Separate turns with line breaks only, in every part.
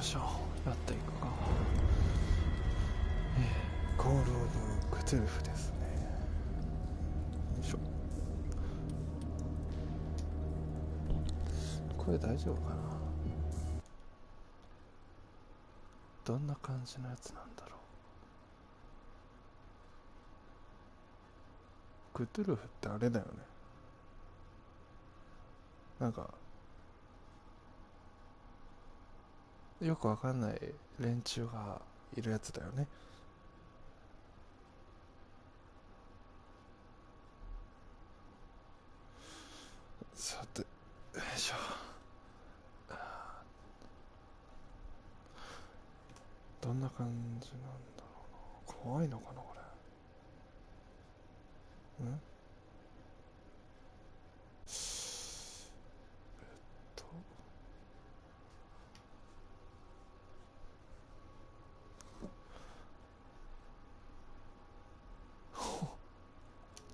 しょう、やっていくか。コールオブクトゥルフですね。よいしょ。これ大丈夫かな。どんな感じのやつなんだろう。クトゥルフってあれだよね、なんかよくわかんない連中がいるやつだよね。さて、よいしょ。どんな感じなんだろうな。怖いのかなこれ。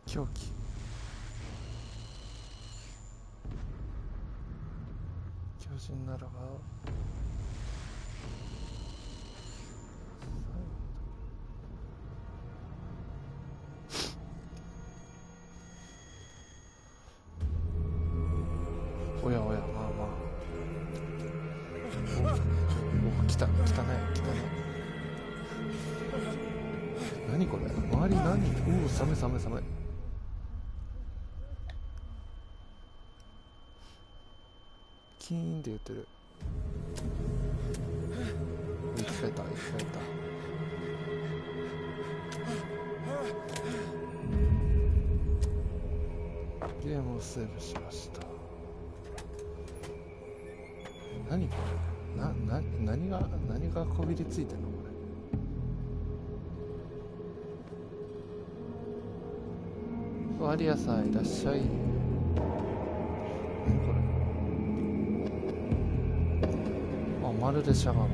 狂気。巨人ならばおやおや、まあまあ。お、来たね。何これ、周り何。おお、サメ。キーンって言ってる。生き返った。ゲームをセーブしました。何これ、何がこびりついてんのこれ。割屋さんいらっしゃい。何これ。あ、まるでしゃがむ。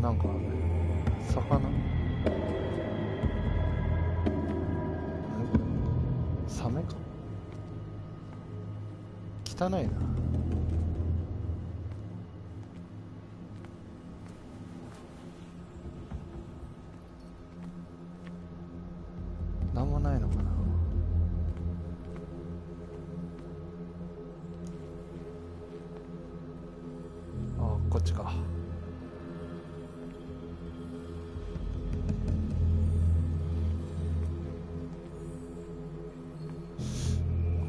なんか魚。サメか。汚いな。なんもないのかな。あ、こっちか。こ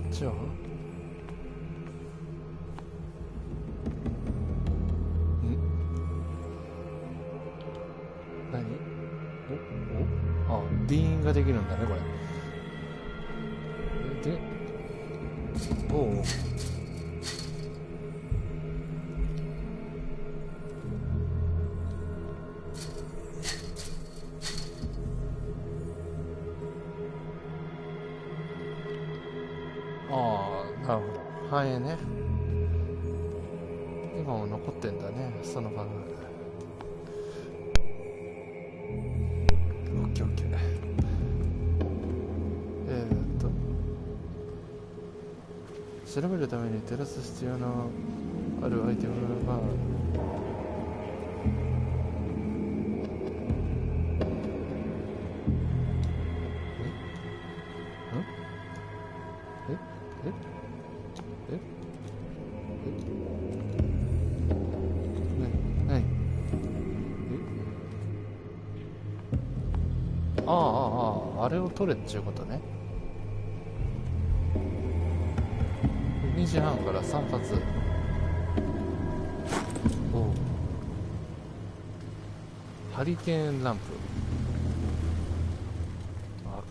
っちは何。あ、ディーンができるんだねこれ。で、おお。ああ、なるほど。繁栄ね。今も残ってんだね、そのバグ。オッケーオッケー。調べるために照らす必要のあるアイテムがあれを取れっちゅうことね。2時半から3発。おお、ハリケーンランプ。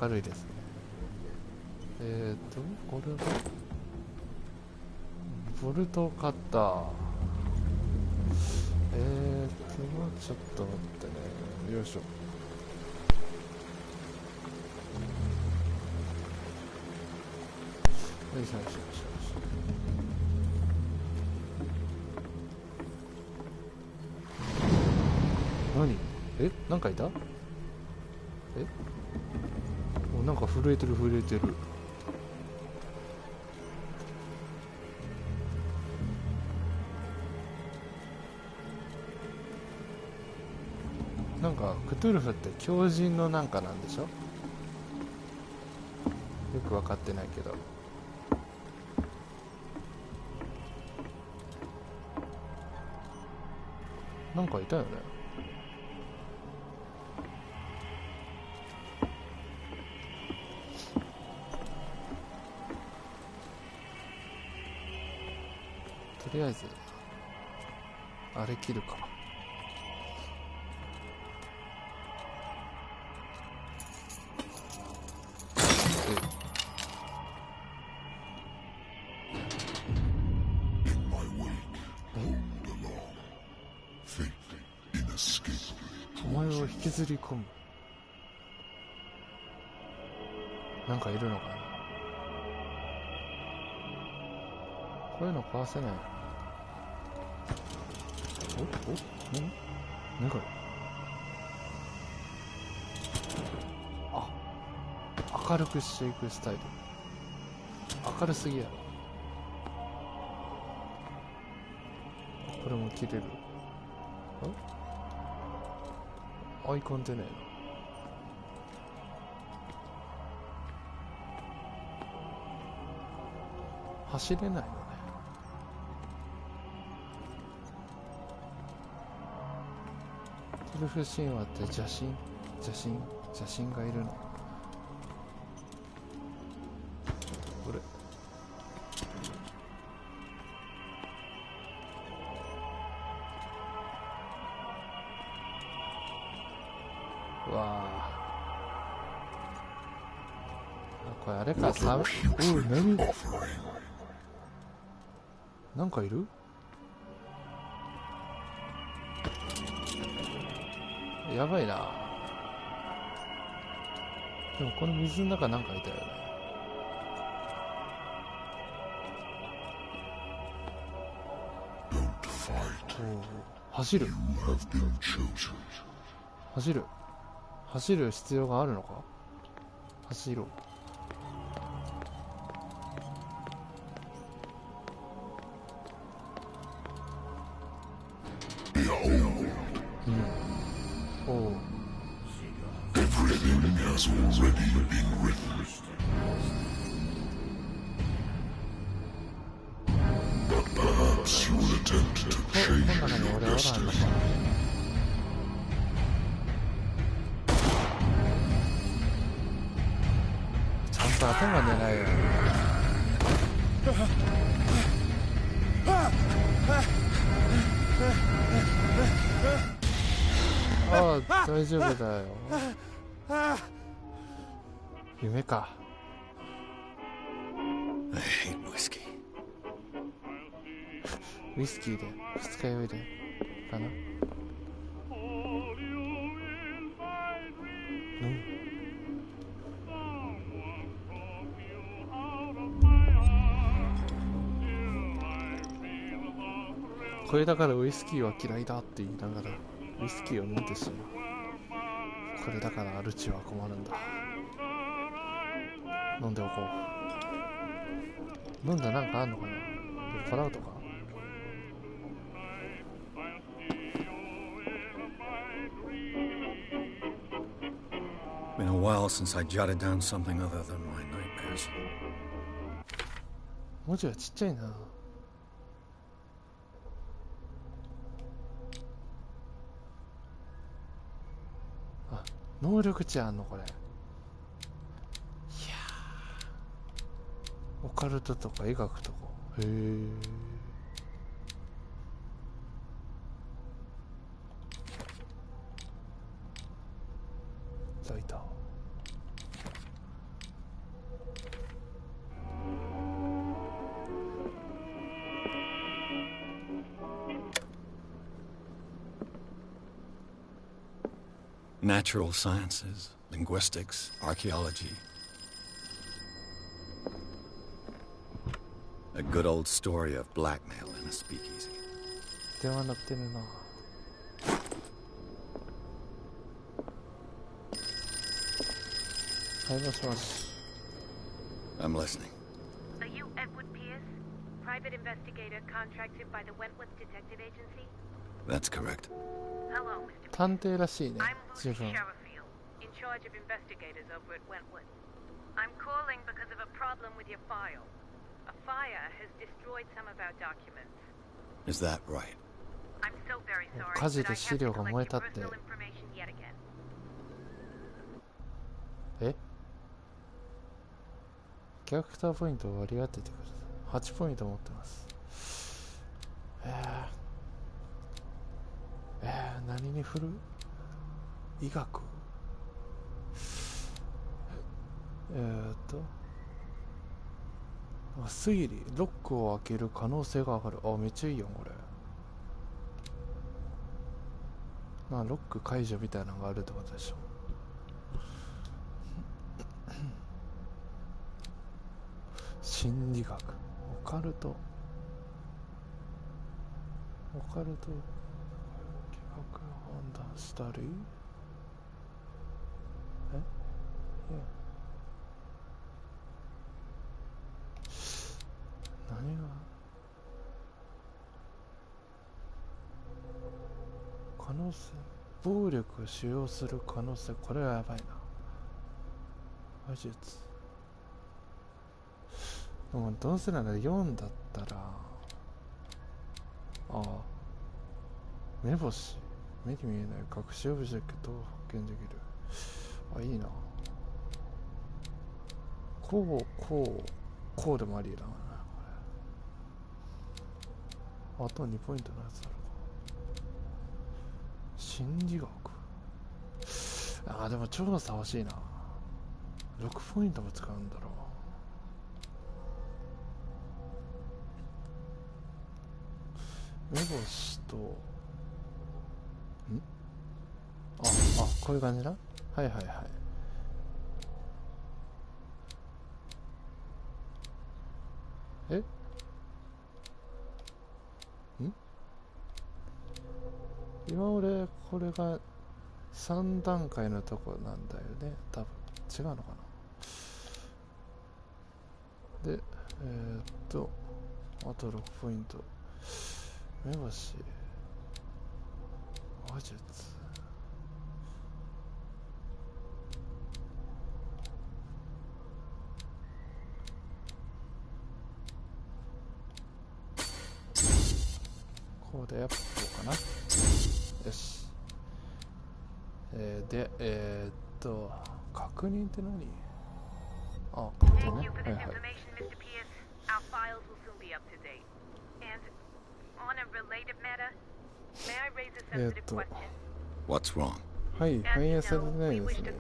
明るいですね。これはボルトカッター。ちょっと待ってね。よいしょ。よいしょ。何？え、なんかいた？え？お、なんか震えてる震えてる。なんかクトゥルフって狂人のなんかなんでしょ？よく分かってないけど。なんかいたよね。とりあえずあれ切るか。お前を引きずり込む。なんかいるのかな。こういうの壊せない。何これ。あ、明るくしていくスタイル。明るすぎやろ。これも切れる。アイコン出ねえな。走れないのね。クトゥルフ神話って邪神がいるの。これうわあ、これあれか。おい、何？なんかいる？やばいな。でもこの水の中なんかいたよね。走る必要があるのか。走ろう。おう。
Everything has already been written. But perhaps you will attempt to change your destiny.
ちゃんと頭狙えよ。ああ、大丈夫だよ。夢か。ウイスキーで二日酔いでかな。これだからウイスキーは嫌いだって言いながらウイスキーを飲んでしまう。これだからアルチは困るんだ。飲んでおこう。飲んだなんかあんのかな。酔っ払うとか。
Been a while since I jotted down something other than my nightmares.
文字はちっちゃいな。あ、能力値あんのこれ。いやー、オカルトとか医学とか。へえ。ライター。
Natural sciences, linguistics, archaeology. A good old story of blackmail in a speakeasy.
電話鳴ってるな。はい、もしもし。
I'm listening.
Are you Edward Pierce, private investigator contracted by the Wentworth Detective Agency?
That's correct.
Hello, Mr.
探偵らしいね。
I'm
十
Lucy
分。
Sherifield, in charge of investigators over at Wentworth. I'm calling because of a problem with your file. A fire has destroyed some of our documents.
Is that right?
I'm so very sorry,
火事
but I
で
have
資
to
料が
collect
燃え
your
たって。
personal information yet again.
え、キャラクターポイントを割り当ててください。8ポイント持ってます。何に振る？医学。推理、ロックを開ける可能性が上がる。あ、めっちゃいいよこれ。ロック解除みたいなのがあるってことでしょ。心理学、オカルト、企画判断したり、何が可能性、暴力を使用する可能性、これはやばいな。話術、でもどうせなら4だったら、目星、目に見えない隠しオブジェクトを発見できる。いいな。こうでもありだな。あと2ポイントのやつあるか。心理学。でも調査欲しいな。6ポイントも使うんだろう。目星とこういう感じな。はいはいはい。今俺これが3段階のとこなんだよね。多分違うのかな。であと6ポイント。目星、話術、こうでやっぱこうかな。よし。で確認って何？ここね。はいはい。
What's wrong?
はい、反映されてないですね。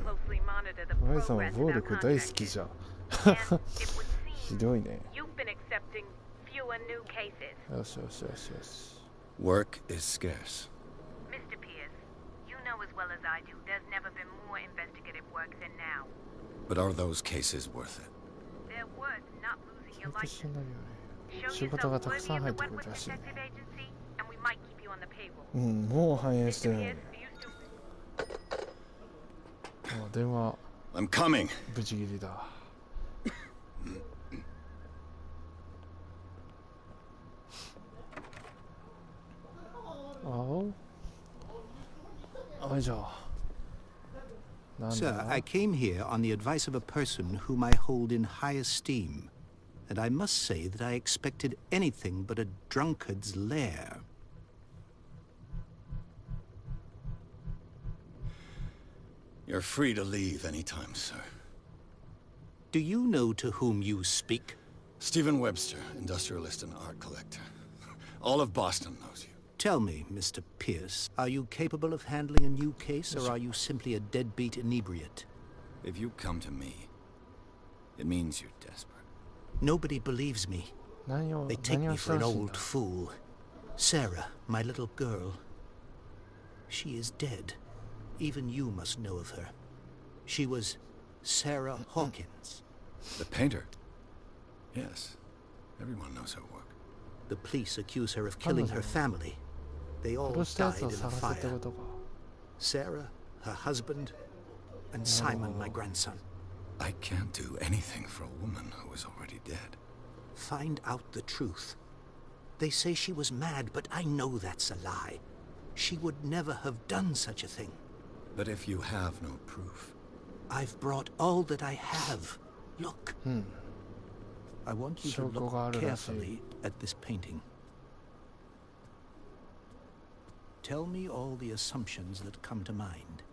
マイさんは暴力大好きじゃん。ひどいね。よしよしよしよし。
Work is scarce.
Mr. Pierce, you know as well as I do, there's never been more investigative work than now.
But are those cases worth it?
They're worth not losing your
消費し
license.
ないよね。
Show
仕事
yourself
がたく
worthy
さん
of
入
the
ってくる
Wentworth
らしいね。
Detective Agency, and we might keep you on the payroll.
もう反映して
Mr.
ない。
Pierce, are you still...
電話
I'm coming.
ブチギリだ。じゃあ。
Sir, I came here on the advice of a person whom I hold in high esteem, and I must say that I expected anything but a drunkard's lair.
You're free to leave anytime, sir.
Do you know to whom you speak?
Stephen Webster, industrialist and art collector. All of Boston knows you.
Tell me, Mr. Pierce, are you capable of handling a new case, or are you simply a deadbeat inebriate?
If you come to me, it means you're desperate.
Nobody believes me. They take me for an old fool. Sarah, my little girl. She is dead. Even you must know of her. She was Sarah Hawkins.
The painter? Yes. Everyone knows her work.
The police accuse her of killing her family. They all died in a fire. Sarah, her husband, and Simon, my grandson.
I can't do anything for a woman who is already dead.
Find out the truth. They say she was mad, but I know that's a lie. She would never have done such a thing.
But if you have no proof...
I've brought all that I have. Look. I want you to look carefully at this painting. Tell me all the assumptions that come to mind.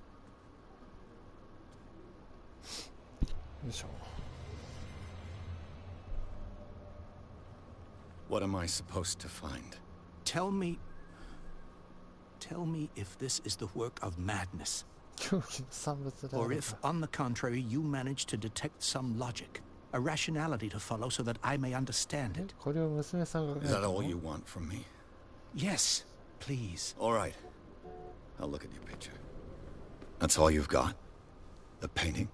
What am I supposed to find?
Tell me if this is the work of madness. Or if, on the contrary, you manage to detect some logic, a rationality to follow so that I may understand it.
Is that all you want from me?
Yes, please.
All right. I'll look at your picture. That's all you've got? The painting?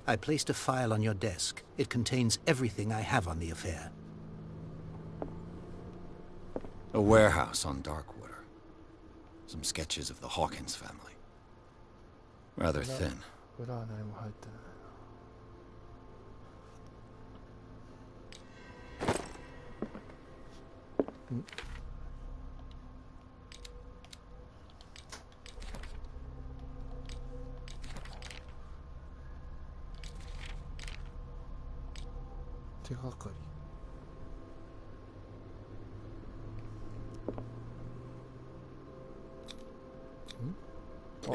I placed a file on your desk. It contains everything I have on the affair.
A warehouse on Darkwater. Some sketches of the Hawkins family. Rather thin.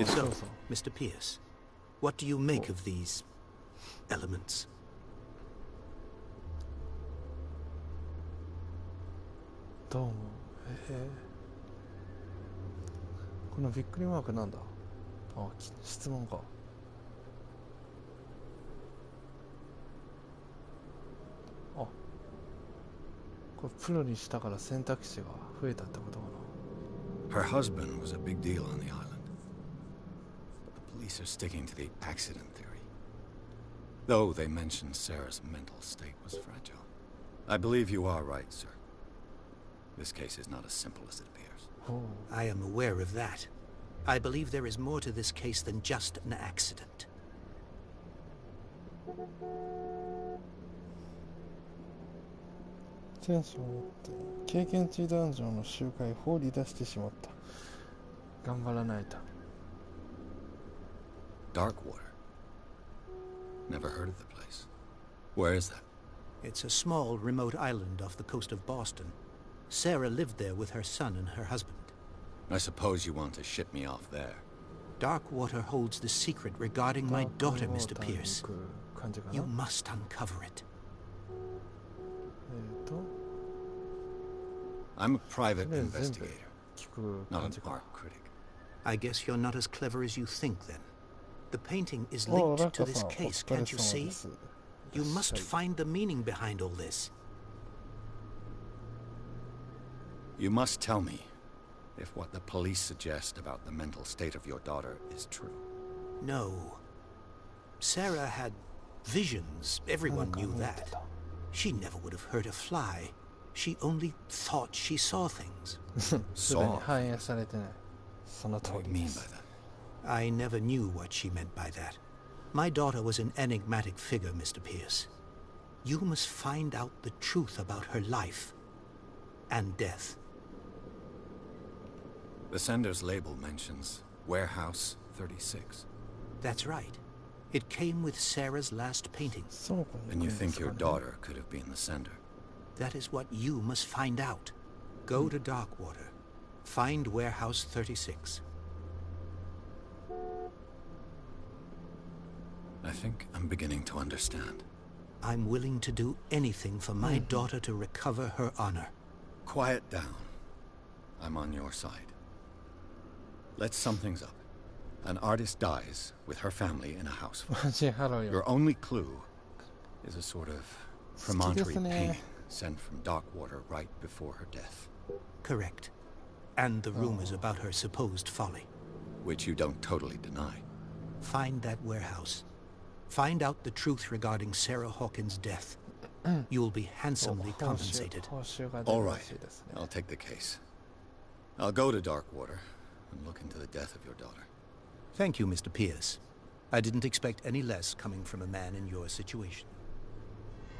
So, Mr. Pierce, what do you make of these elements?
どうも。このびっくりマークなんだ。あ、質問か。あ、これプロにしたから選択肢が増えたってことかな。
Her husband was a big deal on the island. The police are sticking to the accident theory. Though they mentioned Sarah's mental state was fragile. I believe you are right, sir. This case is not as simple as it appears.
Oh.
I am aware of that. I believe there is more to this case than just an accident.
テンションを持って経験値ダンジョンの集会を放り出してしまった。頑張らないと。
Darkwater. Never heard of the place. Where is that?
It's a small, remote island off the coast of Boston. Sarah lived there with her son and her husband.
I suppose you want to ship me off there.
Darkwater holds the secret regarding my daughter, Mr. Pierce. You must uncover it.
I'm a private investigator, not an art critic.
I guess you're not as clever as you think, then. The painting is linked to this case, can't you see? You must find the meaning behind all this.
You must tell me if what the police suggest about the mental state of your daughter is true.
No. Sarah had visions. Everyone knew that. She never would have hurt a fly. She only thought she saw things.
Saw? What
do
you mean by that?
I never knew what she meant by that. My daughter was an enigmatic figure, Mr. Pierce. You must find out the truth about her life and death.
The sender's label mentions Warehouse 36.
That's right. It came with Sarah's last painting.
And you think your daughter could have been the sender?
That is what you must find out. Go to Darkwater. Find Warehouse 36.
I think I'm beginning to understand.
I'm willing to do anything for my daughter to recover her honor.
Quiet down. I'm on your side. Let's sum things up. An artist dies with her family in a house fire. Your only clue is a sort of promontory painting sent from Darkwater right before her death.
Correct. And the rumors about her supposed folly.
Which you don't totally deny.
Find that warehouse. Find out the truth regarding Sarah Hawkins' death. You'll be handsomely compensated.
All right. I'll take the case. I'll go to Darkwater and look into the death of your daughter.
Thank you, Mr. Pierce. I didn't expect any less coming from a man in your situation.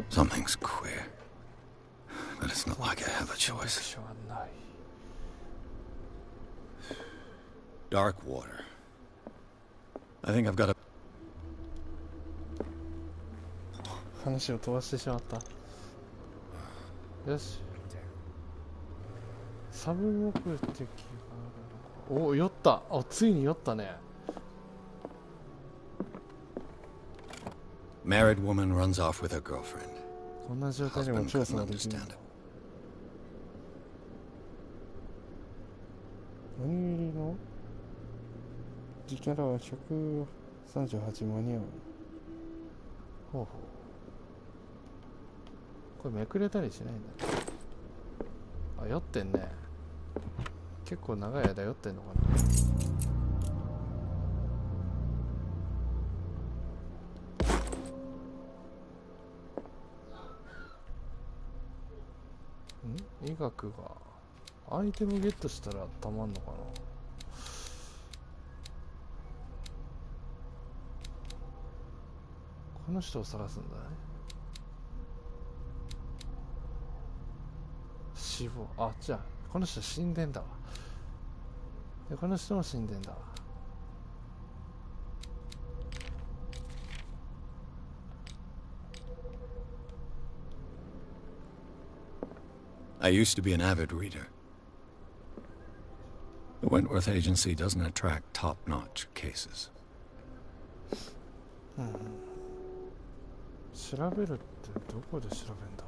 Something's queer. But it's not like I have a choice. Dark water. I think I've got a...
話を飛ばしてしまった。よし。サブ目的がある。お、酔った。あ、ついに酔ったね。
Married woman runs off with her girlfriend.
こんな状態でも調査ができるんだ。おにぎりの時キャラは138間に合う。ほうほう。これめくれたりしないんだね。あ、酔ってんね。結構長い間酔ってんのかな。医学がアイテムゲットしたらたまんのかな。この人を探すんだね。死亡。あ、じゃあこの人死んでんだわ。でこの人も死んでんだわ。
I used to be an avid reader. The Wentworth Agency doesn't attract top-notch cases.
調べるってどこで調べんだ。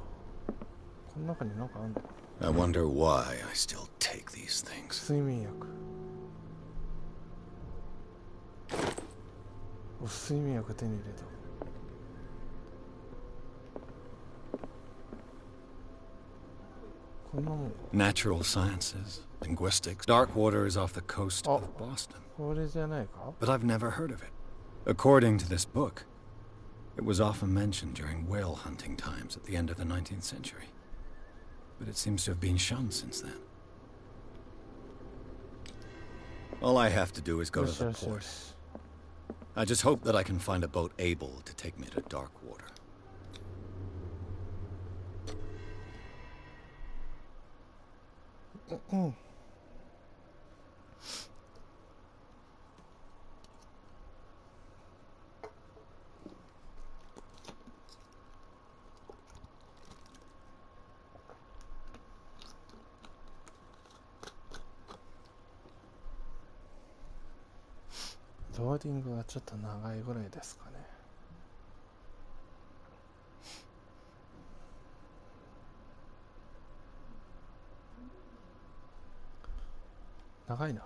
この中に何かあるのかな。
I wonder why I still take these things.
睡眠薬。お、睡眠薬手に入れた。
Natural sciences, linguistics. Dark water is off the coast of Boston. But I've never heard of it. According to this book, it was often mentioned during whale hunting times at the end of the 19th century. But it seems to have been shunned since then. All I have to do is go to the port. I just hope that I can find a boat able to take me to dark water. ローディングがちょっと長いぐらいですかね。長いな。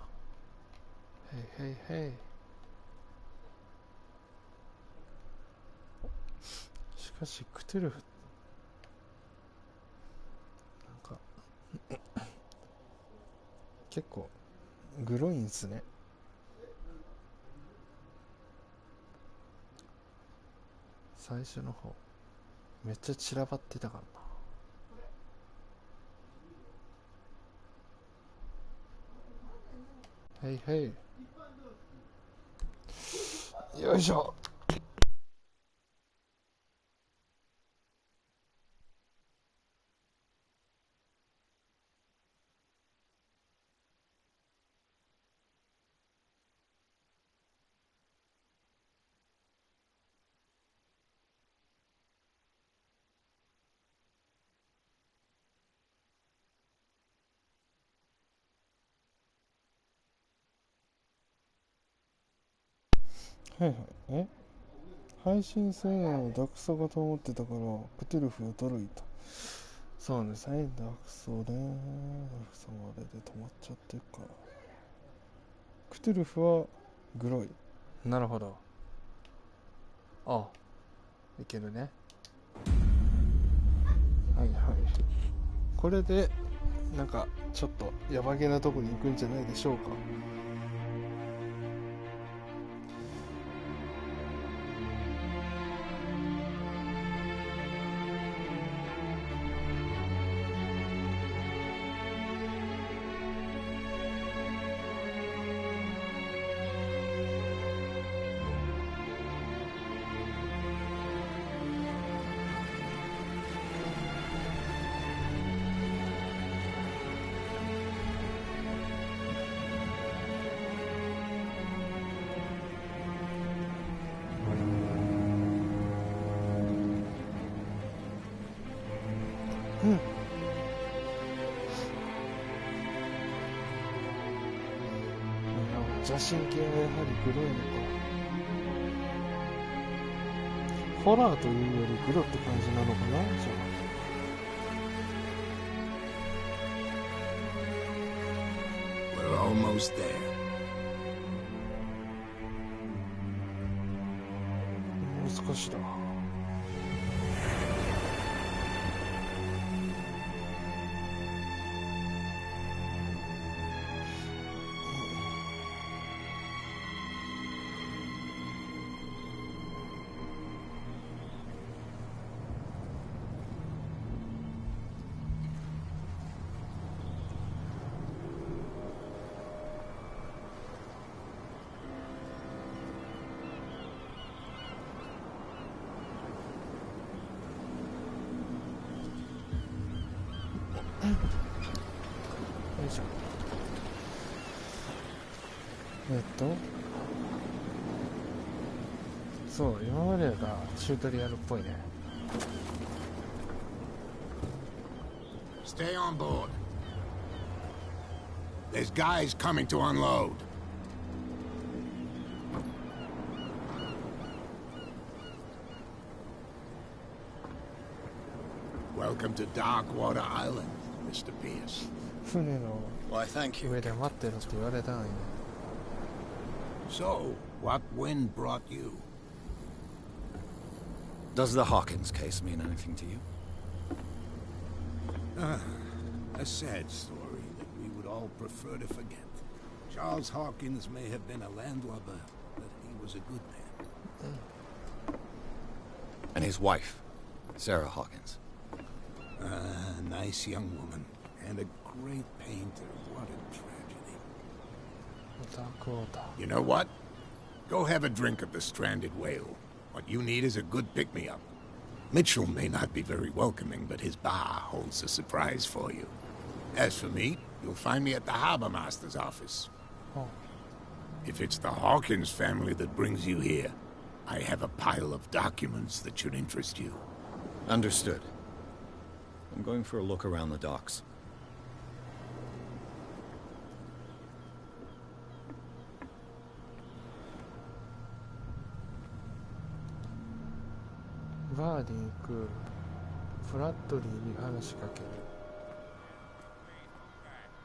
へいへいへい。しかしクトゥルフなんか結構グロいんすね。最初の方めっちゃ散らばってたからな。へいへい。よいしょ。はいはい。配信性能をダクソがと思ってたからクトゥルフ驚いた。そうね、サイダクソね。ダクソまでで止まっちゃってるから。クトゥルフはグロい。なるほど。あ、いけるね。はいはい。これでなんかちょっとヤバげなとこに行くんじゃないでしょうか。
邪神系はやはりグロいのか。ホラーというよりグロって感じなのかな。じゃ
あ We're almost there.
もう少しだ。そう、今までがチュートリアルっぽいね。
Stay on board. There's guys coming to unload. Welcome to Darkwater Island, Mr. Pierce.
船の
Why, thank you.
上で待ってろって言われたんよ。
So, what wind brought you?
Does the Hawkins case mean anything to you?
A sad story that we would all prefer to forget. Charles Hawkins may have been a landlubber, but he was a good man.
And his wife, Sarah Hawkins.
A nice young woman, and a great painter. What a tragedy. You know what? Go have a drink of the stranded whale. What you need is a good pick-me-up. Mitchell may not be very welcoming, but his bar holds a surprise for you. As for me, you'll find me at the harbor master's office.
Oh.
If it's the Hawkins family that brings you here, I have a pile of documents that should interest you.
Understood. I'm going for a look around the docks.
バーに行く。ブラッドリーに話しかける。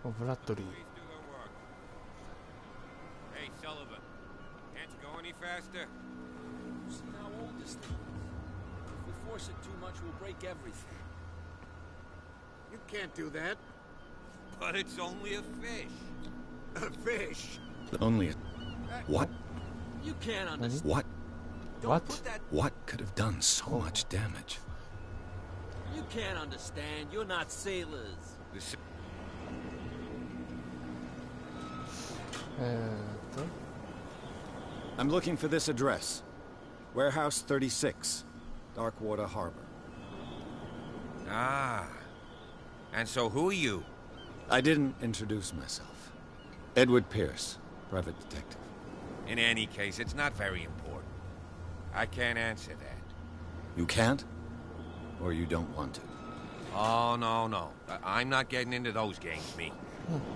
お、ブラッドリー。
Hey, Sullivan. Can't you go any faster?
See how old this thing is. If we force it too much, we'll break everything.
You can't do that.
But it's only a fish.
A fish?
Only a... What?
You can't understand.
What?
What?
What could have done so much damage?
You can't understand. You're not sailors.
I'm looking for this address. Warehouse 36, Darkwater Harbor.
Ah. And so who are you?
I didn't introduce myself. Edward Pierce, private detective.
In any case, it's not very important. I can't answer that.
You can't? Or you don't want to?
Oh, no. I'm not getting into those games, me.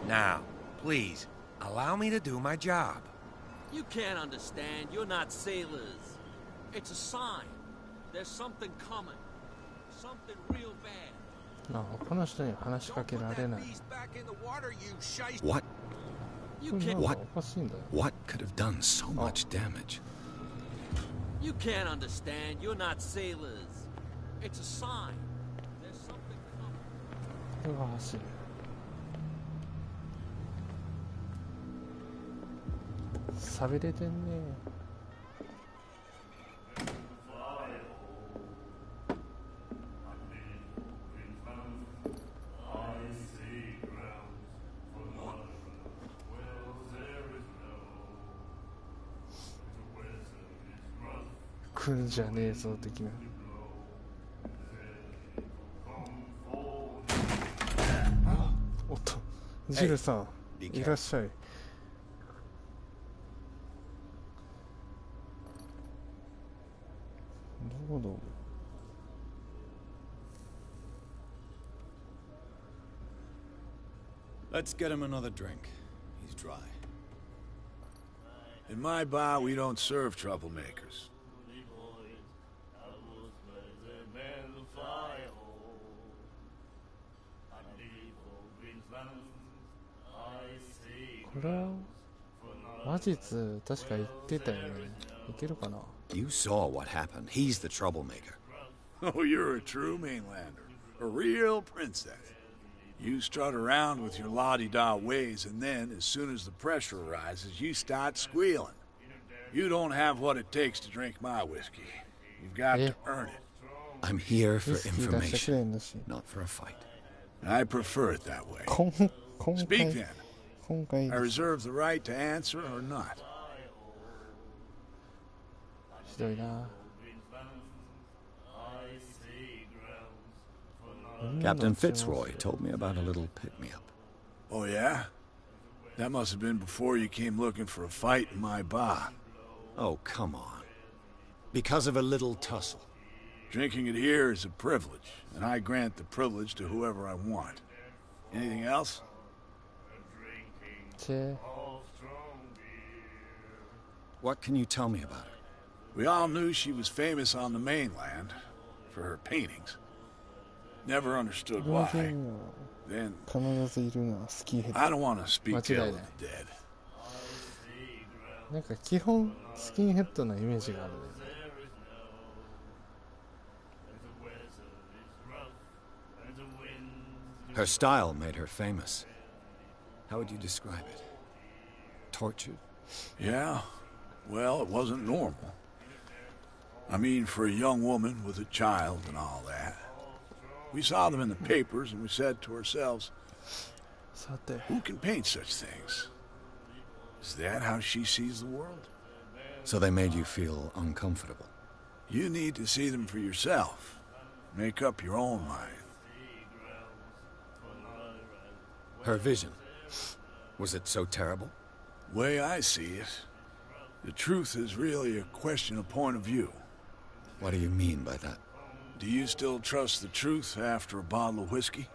Now, please, allow me to do my job.
You can't understand. You're not sailors. It's a sign. There's something coming. Something real bad.
あ、この人に話しかけられない。
What?
You can't.
おかしいんだよ。
What could have done so much damage?
You can't understand. You're not sailors. It's a sign. There's something coming.
これが走る。喋れてんね。来るんじゃねえぞ的な。おっと、ジルさん、いらっしゃい。どうも。
Let's get him another drink. He's dry.
In my bar, we don't serve troublemakers.
You saw what happened. He's the troublemaker.
Oh, you're a true mainlander. A real princess. You strut around with your la-di-da ways, and then, as soon as the pressure arises, you start squealing. You don't have what it takes to drink my whiskey. You've got to earn it.
I'm here for information, not for a fight.
I prefer it that way. Speak then. I reserve the right to answer or not.
Captain Fitzroy told me about a little pick-me-up.
Oh, yeah? That must have been before you came looking for a fight in my bar.
Oh, come on. Because of a little tussle.
Drinking it here is a privilege, and I grant the privilege to whoever I want. Anything else?
What can you tell me about her?
We all knew she was famous on the mainland for her paintings. Never understood why. Then, I don't want to speak ill of the dead.
なんか基本スキンヘッドなイメージがあるね。
Her style made her famous. How would you describe it? Tortured?
Yeah. Well, it wasn't normal. I mean, for a young woman with a child and all that. We saw them in the papers and we said to ourselves, who can paint such things? Is that how she sees the world?
So they made you feel uncomfortable?
You need to see them for yourself. Make up your own mind.
Her vision. Was it so terrible?
Way I see it, the truth is really a question of point of view.
What do you mean by that?
Do you still trust the truth after a bottle of whiskey?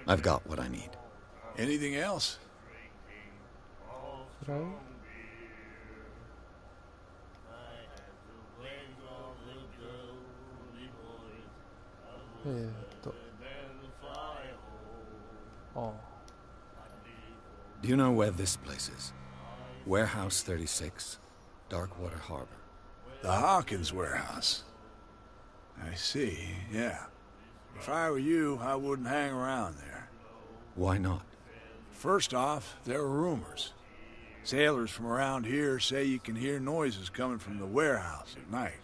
I've got what I need.
Anything else?
Do you know where this place is? Warehouse 36, Darkwater Harbor.
The Hawkins warehouse. I see, yeah. If I were you, I wouldn't hang around there.
Why not?
First off, there are rumors. Sailors from around here say you can hear noises coming from the warehouse at night.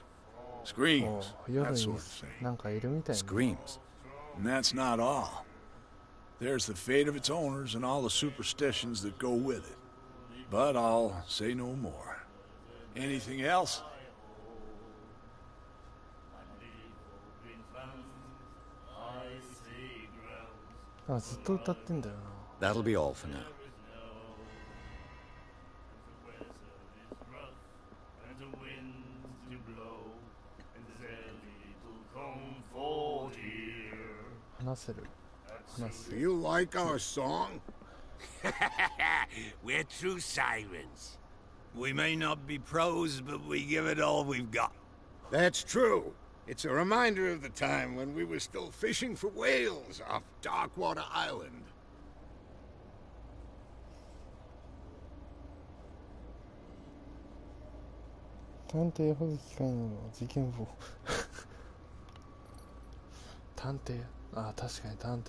Screams, that sort of thing.
Screams?
And that's not all. There's the fate of its owners and all the superstitions that go with it. But I'll say no more. Anything else?
That'll be all for now.
Do you like our song?
We're true sirens.
We may not be pros, but we give it all we've got.
That's true. It's a reminder of the time when we were still fishing for whales off Darkwater Island.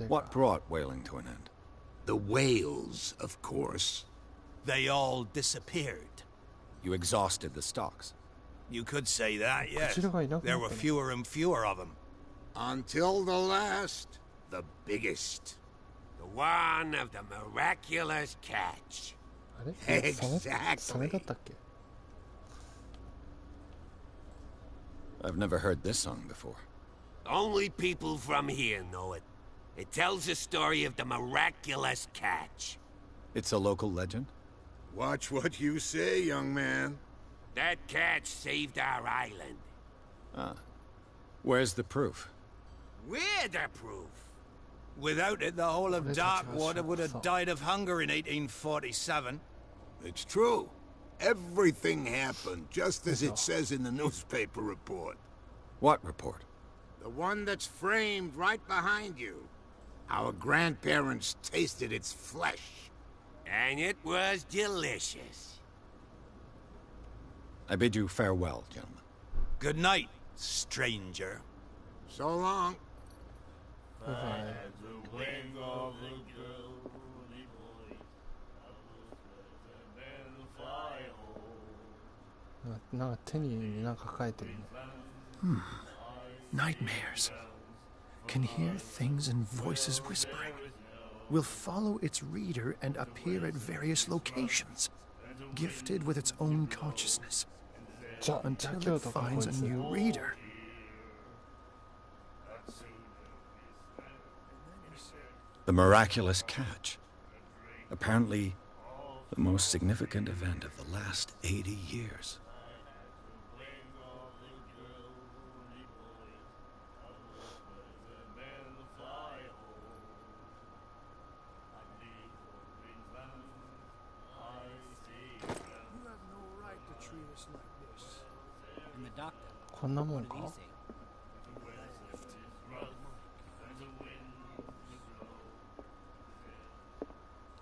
What brought whaling to an end?
The whales, of course.
They all disappeared.
You exhausted the stocks.
You could say that, yes. There were fewer and fewer of them.
Until the last, the biggest.
The one of the miraculous catch.
Exactly.
I've never heard this song before.
Only people from here know it. It tells the story of the miraculous catch.
It's a local legend?
Watch what you say, young man.
That catch saved our island.
Ah. Where's the proof?
We're the proof.
Without it, the whole of Darkwater would have died of hunger in 1847.
It's true. Everything happened just as it says in the newspaper report.
What report?
The one that's framed right behind you. Our grandparents tasted its flesh.
And it was delicious.
I bid you farewell, gentlemen.
Good night, stranger.
So long.
Bye-bye. なんか手になんか書いてるね。
Nightmares. Can hear things and voices whispering. Will follow its reader and appear at various locations, gifted with its own consciousness, until it finds a new reader.
The miraculous catch. Apparently, the most significant event of the last 80 years.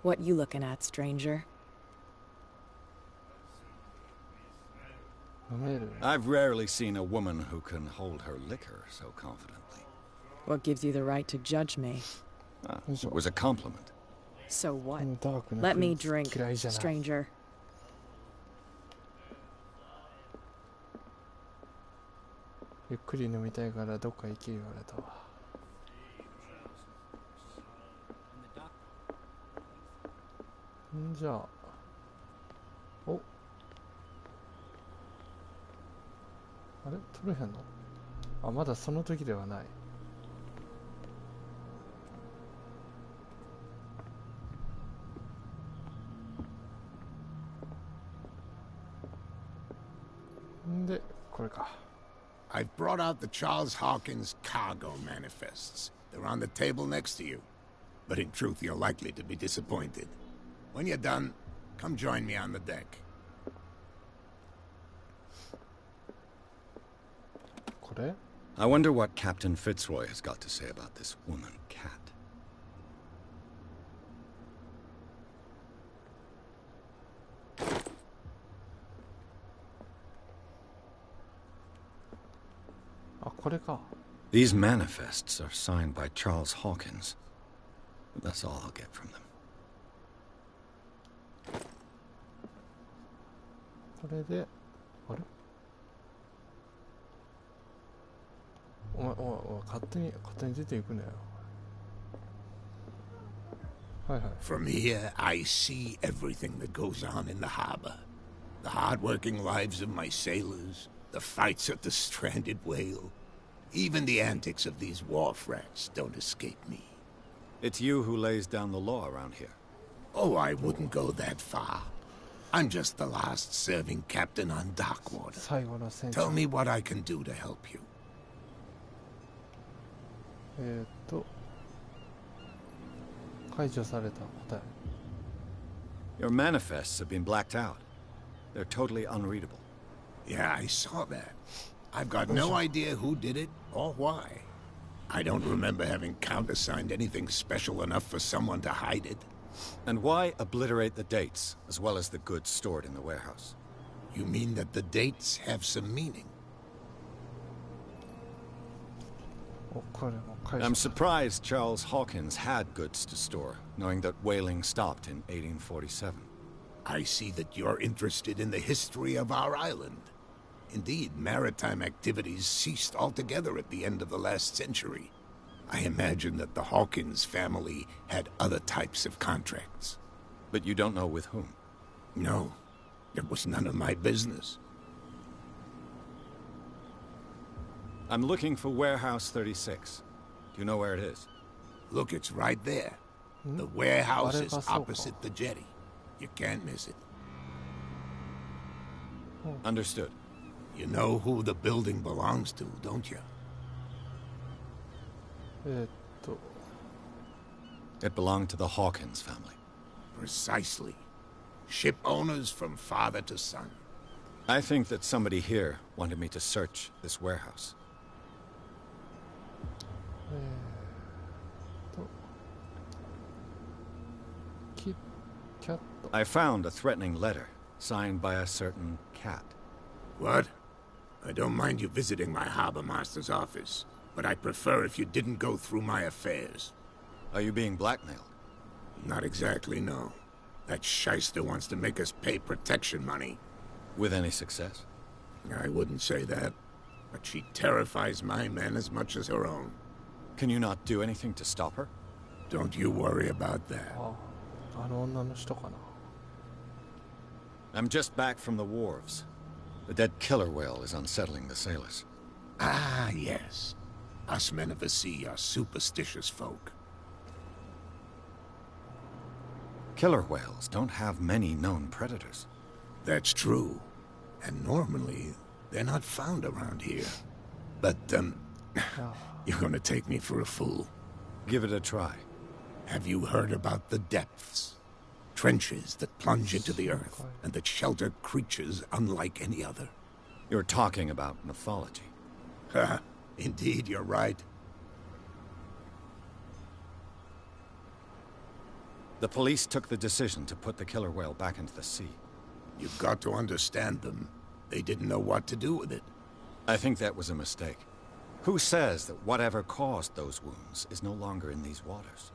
What you looking at, stranger?
I've rarely seen a woman who can hold her liquor so confidently.
What gives you the right to judge me?
It was a compliment.
So what? Let me drink, stranger.
ゆっくり飲みたいからどっか行け言われたわ。んじゃあ、お、あれ取れへんの？あ、まだその時ではない。んで、これか。
I've brought out the Charles Hawkins cargo manifests. They're on the table next to you. But in truth, you're likely to be disappointed. When you're done, come join me on the deck.
I wonder what Captain Fitzroy has got to say about this woman cat. These manifests are signed by Charles Hawkins. That's all I'll get from them.
これで、あれ？お前勝手に出ていくなよ。はいはい。
From here, I see everything that goes on in the harbor. The hard-working lives of my sailors, the fights at the stranded whale. Even the antics of these wharf rats don't escape me.
It's you who lays down the law around here.
Oh, I wouldn't go that far. I'm just the last serving captain on Darkwater. Tell me what I can do to help you.
Your manifests have been blacked out. They're totally unreadable.
Yeah, I saw that. I've got no idea who did it or why. I don't remember having countersigned anything special enough for someone to hide it.
And why obliterate the dates, as well as the goods stored in the warehouse?
You mean that the dates have some meaning?
I'm surprised Charles Hawkins had goods to store, knowing that whaling stopped in 1847.
I see that you're interested in the history of our island. Indeed, maritime activities ceased altogether at the end of the last century. I imagine that the Hawkins family had other types of contracts.
But you don't know with whom?
No. It was none of my business.
I'm looking for Warehouse 36. Do you know where it is?
Look, it's right there. The warehouse is opposite the jetty. You can't miss it.
Understood.
You know who the building belongs to, don't you?
It belonged to the Hawkins family.
Precisely. Ship owners from father to son.
I think that somebody here wanted me to search this warehouse. I found a threatening letter signed by a certain cat.
What? I don't mind you visiting my harbor master's office, but I'd prefer if you didn't go through my affairs.
Are you being blackmailed?
Not exactly, no. That shyster wants to make us pay protection money.
With any success?
I wouldn't say that, but she terrifies my men as much as her own.
Can you not do anything to stop her?
Don't you worry about that.
I'm just back from the wharves. The dead killer whale is unsettling the sailors.
Ah, yes. Us men of the sea are superstitious folk.
Killer whales don't have many known predators.
That's true. And normally, they're not found around here. But, you're gonna take me for a fool.
Give it a try.
Have you heard about the depths? Trenches that plunge into the earth and that shelter creatures unlike any other.
You're talking about mythology.
Ha! Indeed, you're right.
The police took the decision to put the killer whale back into the sea.
You've got to understand them. They didn't know what to do with it.
I think that was a mistake. Who says that whatever caused those wounds is no longer in these waters?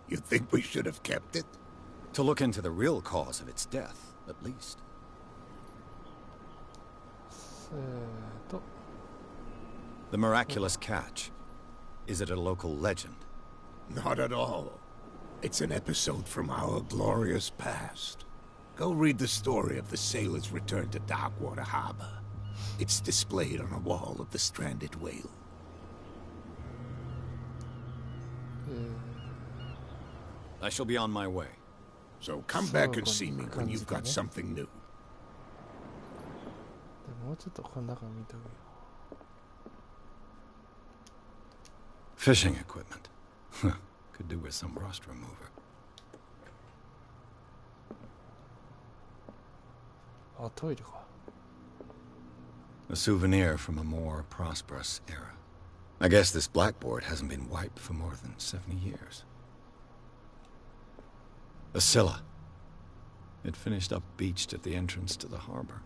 You think we should have kept it?
To look into the real cause of its death, at least. The miraculous catch. Is it a local legend?
Not at all. It's an episode from our glorious past. Go read the story of the sailor's return to Darkwater Harbor. It's displayed on a wall of the stranded whale.
I shall be on my way.
So come back and see me when you've got something new.
Fishing equipment. Could do with some rust remover. A souvenir from a more prosperous era. I guess this blackboard hasn't been wiped for more than 70 years. A Scylla. It finished up beached at the entrance to the harbor.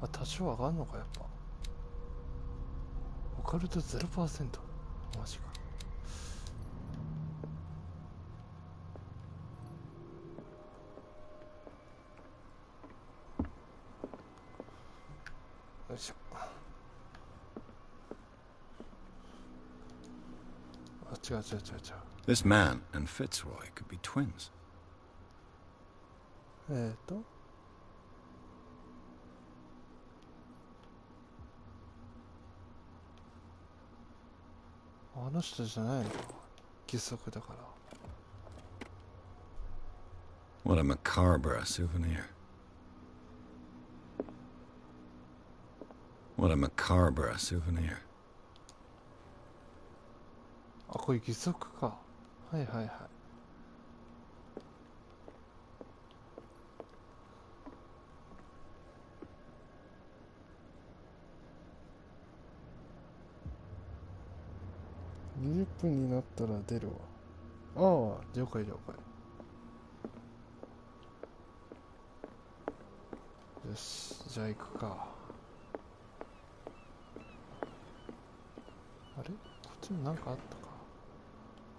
あ、多少上がんのかやっぱ。オカルト 0%。マジか。よいしょ。あ、違う違う違う違う。
This man and Fitzroy could be twins.
あの人じゃないのか。義足だから。
What a macabre souvenir. What a macabre souvenir.
あ、これ義足か。はいはいはい。20分になったら出るわ。ああ、了解了解。よし、じゃあ行くか。あれ？こっちになんかあったか。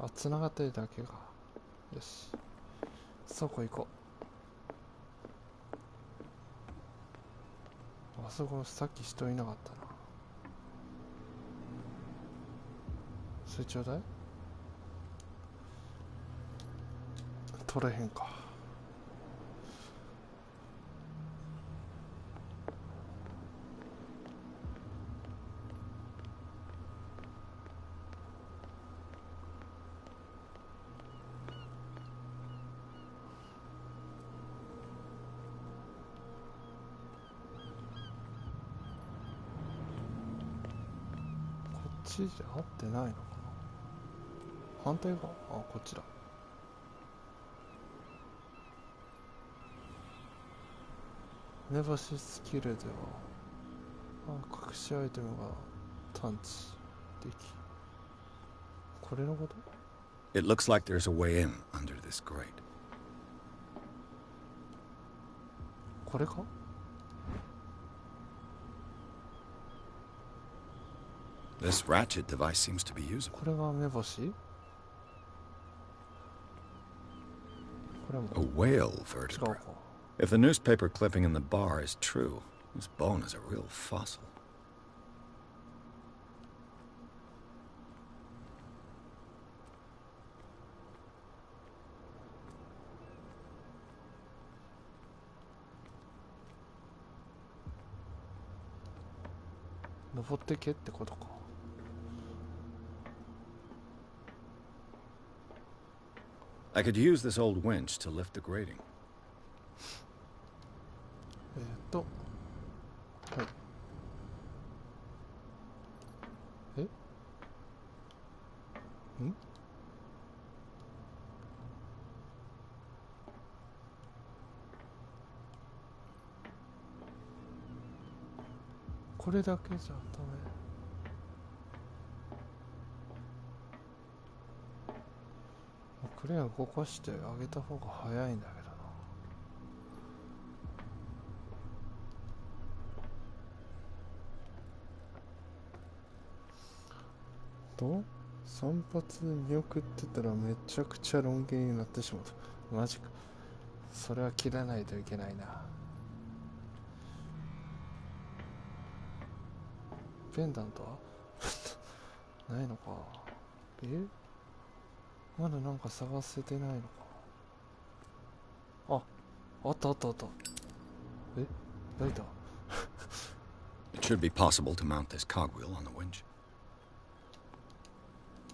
あ、繋がってるだけか。よし。そこ行こう。あそこさっき人いなかったな。それちょうだい？取れへんか。ちじゃ合ってないのかな。反対側、あ、こっちだ。目星スキルでは隠しアイテムが探知でき、これのこと？
It looks like there's a way in under this grate.
これか
？This ratchet device seems to be usable.
これが目星？これも
A whale vertebra. If the newspaper clipping in the bar is true, this bone is a real fossil. 登ってけってことか。I could use this old winch to lift the grating.
はい。ん？これだけじゃダメ。クレーン動かしてあげた方が早いんだけどな。と散髪見送ってたらめちゃくちゃロン毛になってしまった。マジか。それは切らないといけないな。ペンダントはないのか。まだなんか探せてないのか。あったあったあった。ライター。
It should be possible to mount this cogwheel on the winch.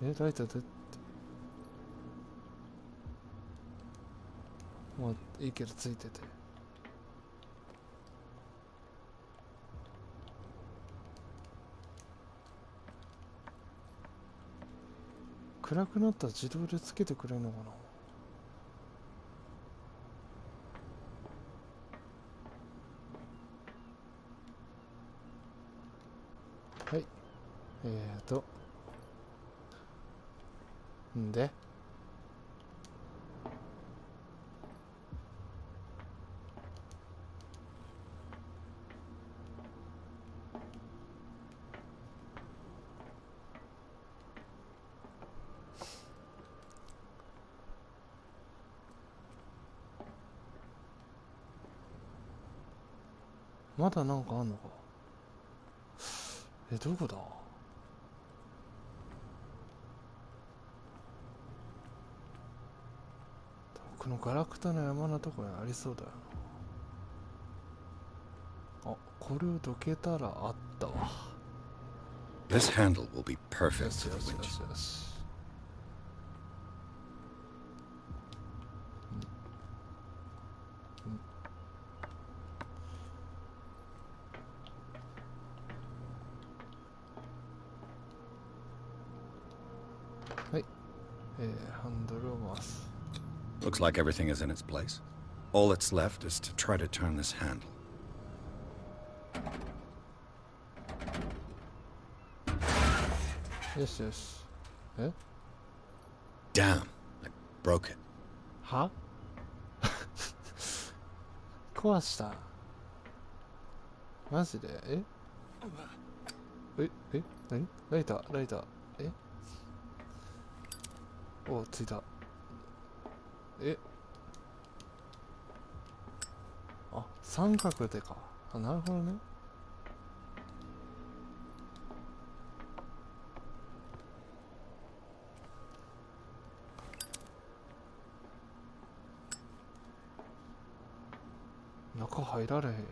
ライターでって。まあいいけどついてて。暗くなったら自動でつけてくれるのかな。はい。んでまだなんかあんのか。どこだ。このガラクタの山のとこにありそうだよな。これをどけたらあったわ。
This handle will be perfect for the winch.
よしよし。はい。ハンドルを回す。
Looks like everything is in its place. All that's left is to try to turn this handle.
Yes, yes.
Damn, I broke it.
は？壊した。マジで？何？ライター。お、ついた。三角でか。なるほどね。中入られへんやん。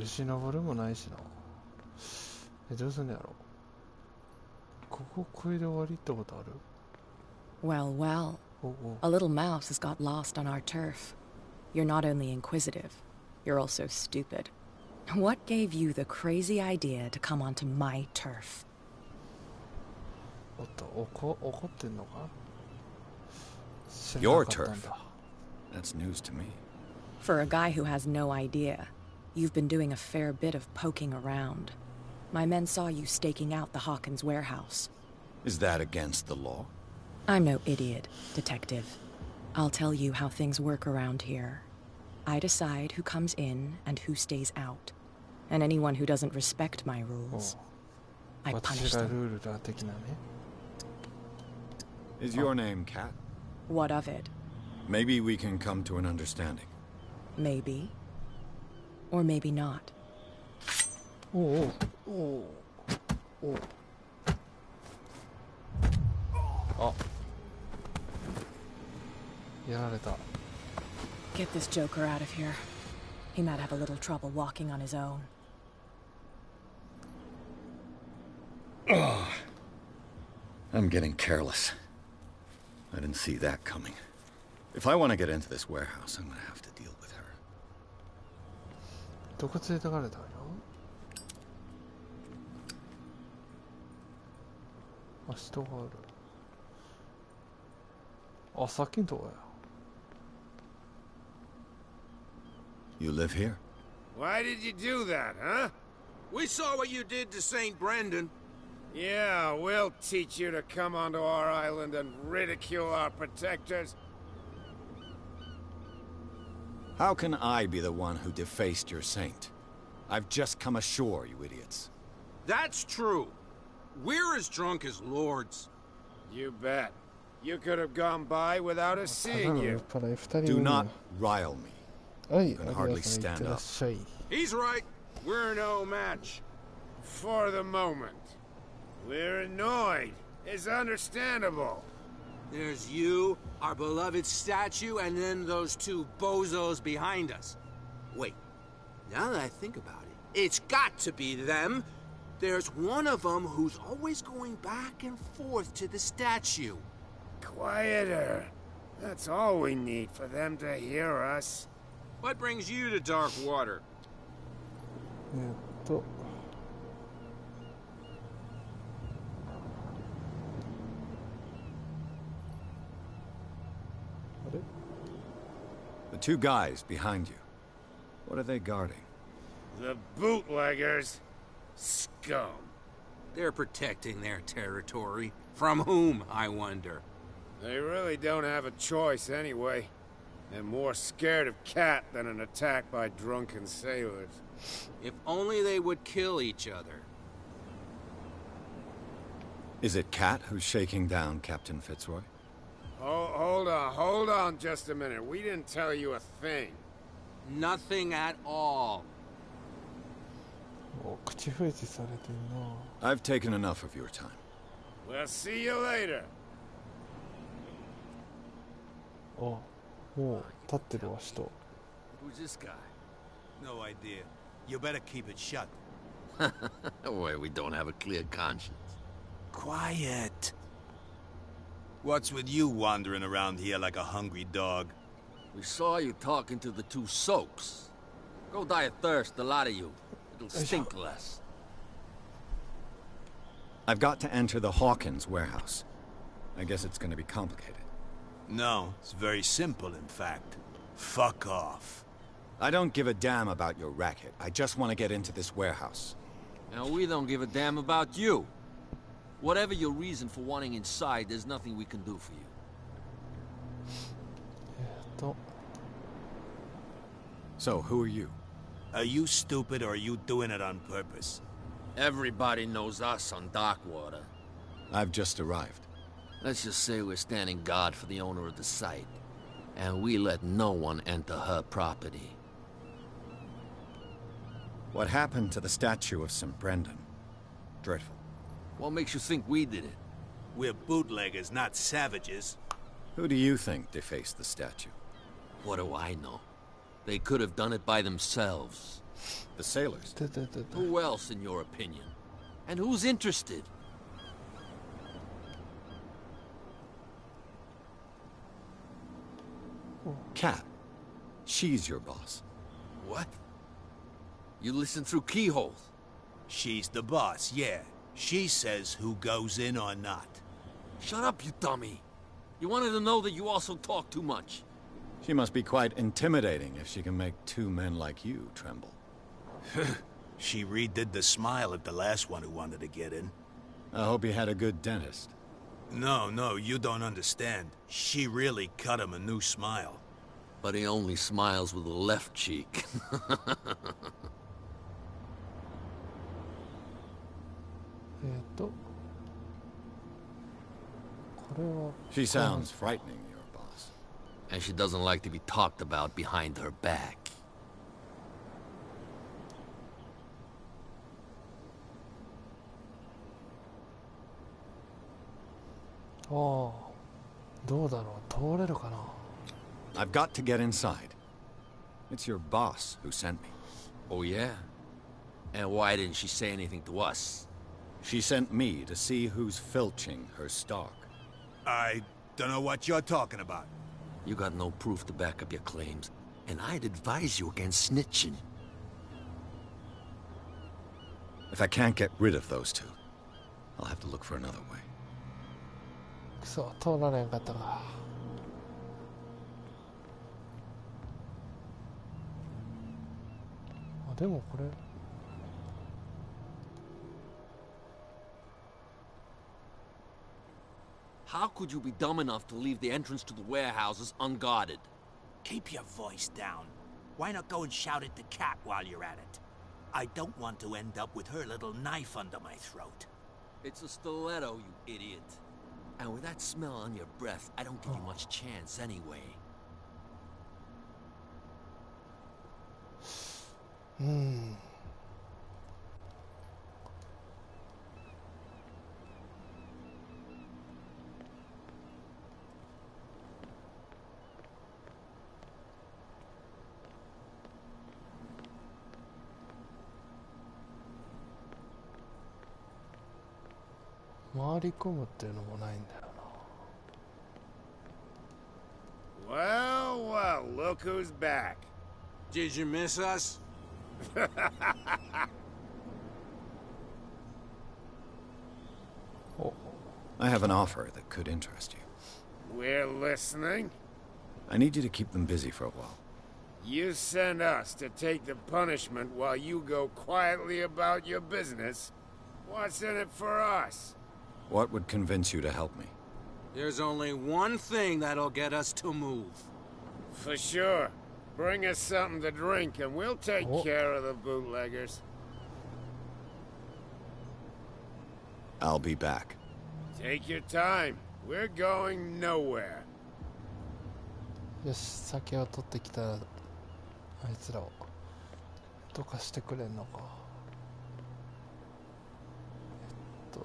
吉登るもないしな。どうすんのやろ。こここれで終わりってことある？
Well, well. A little mouse has got lost on our turf. You're not only inquisitive, you're also stupid. What gave you the crazy idea to come onto my turf?
おっと、怒ってんのか?
Your turf. That's news to me.
For a guy who has no idea, you've been doing a fair bit of poking around. My men saw you staking out the Hawkins warehouse.
Is that against the law?
I'm no idiot, Detective. I'll tell you how things work around here. I decide who comes in and who stays out. And anyone who doesn't respect my rules, I punish them.
Is your name Kat?
What of it?
Maybe we can come to an understanding.
Maybe. Or maybe not. Get this joker out of here. He might have a little trouble walking on his own.
I'm getting careless. I didn't see that coming. If I want to get into this warehouse, I'm going to have to deal with her.
どこ連れてかれたの? あ、人がある。あ、さっきのとこや。
You live here?
Why did you do that, huh?
We saw what you did to St. Brendan.
Yeah, we'll teach you to come onto our island and ridicule our protectors.
How can I be the one who defaced your saint? I've just come ashore, you idiots.
That's true. We're as drunk as lords.
You bet. You could have gone by without us seeing you.
Do not rile me. I can hardly stand up.
He's right.
We're no match. For the moment. We're annoyed. It's understandable.
There's you, our beloved statue, and then those two bozos behind us. Wait, now that I think about it, it's got to be them. There's one of them who's always going back and forth to the statue.
Quieter. That's all we need for them to hear us.
What brings you to dark water?
あれ?
The two guys behind you. What are they guarding?
The bootleggers. Scum.
They're protecting their territory. From whom, I wonder?
They really don't have a choice anyway. They're more scared of Cat than an attack by drunken sailors.
If only they would kill each other.
Is it Cat who's shaking down Captain Fitzroy?
Hold on just a minute. We didn't tell you a thing.
Nothing at all.
I've taken enough of your time.
We'll see you later.
Oh, oh, 立ってるわ、人。
Who's this guy?
No idea. You better keep it shut.
Why, we don't have a clear conscience.
Quiet. What's with you wandering around here like a hungry dog?
We saw you talking to the two soaks. Go die of thirst, the lot of you. It'll stink less.
I've got to enter the Hawkins warehouse. I guess it's going to be complicated.
No, it's very simple, in fact. Fuck off.
I don't give a damn about your racket. I just want to get into this warehouse.
Now, we don't give a damn about you. Whatever your reason for wanting inside, there's nothing we can do for you.
So, who are you?
Are you stupid or are you doing it on purpose?
Everybody knows us on Darkwater.
I've just arrived.
Let's just say we're standing guard for the owner of the site. And we let no one enter her property.
What happened to the statue of St. Brendan? Dreadful.
What makes you think we did it?
We're bootleggers, not savages.
Who do you think defaced the statue?
What do I know? They could have done it by themselves.
The sailors?
Who else, in your opinion? And who's interested?
Cat. She's your boss.
What? You listen through keyholes?
She's the boss, yeah. She says who goes in or not.
Shut up, you dummy. You wanted to know that you also talk too much.
She must be quite intimidating if she can make two men like you tremble.
She redid the smile at the last one who wanted to get in.
I hope he had a good dentist.
No, you don't understand. She really cut him a new smile.
But he only smiles with the left cheek.
She sounds frightening, your boss.
And she doesn't like to be talked about behind her back.
I've got to get inside. It's your boss who sent me.
Oh, yeah? And why didn't she say anything to us?
She sent me to see who's filching her stock.
I don't know what you're talking about.
You got no proof to back up your claims, and I'd advise you against snitching.
If I can't get rid of those two, I'll have to look for another way.
くそ、通られんかったか。あ、でもこれ。
How could you be dumb enough to leave the entrance to the warehouses unguarded?
Keep your voice down. Why not go and shout at the cat while you're at it? I don't want to end up with her little knife under my throat.
It's a stiletto, you idiot. And with that smell on your breath, I don't give you much chance anyway.
Well, look who's back.
Did you miss us?
I have an offer that could interest you.
We're listening.
I need you to keep them busy for a while.
You send us to take the punishment while you go quietly about your business. What's in it for us?
What would convince you to help me?
There's only one thing that'll get us to move.
For sure. Bring us something to drink and we'll take care of the bootleggers.
I'll be back.
Take your time. We're going nowhere.
よし、酒を取ってきたらあいつらをどかしてくれんのか。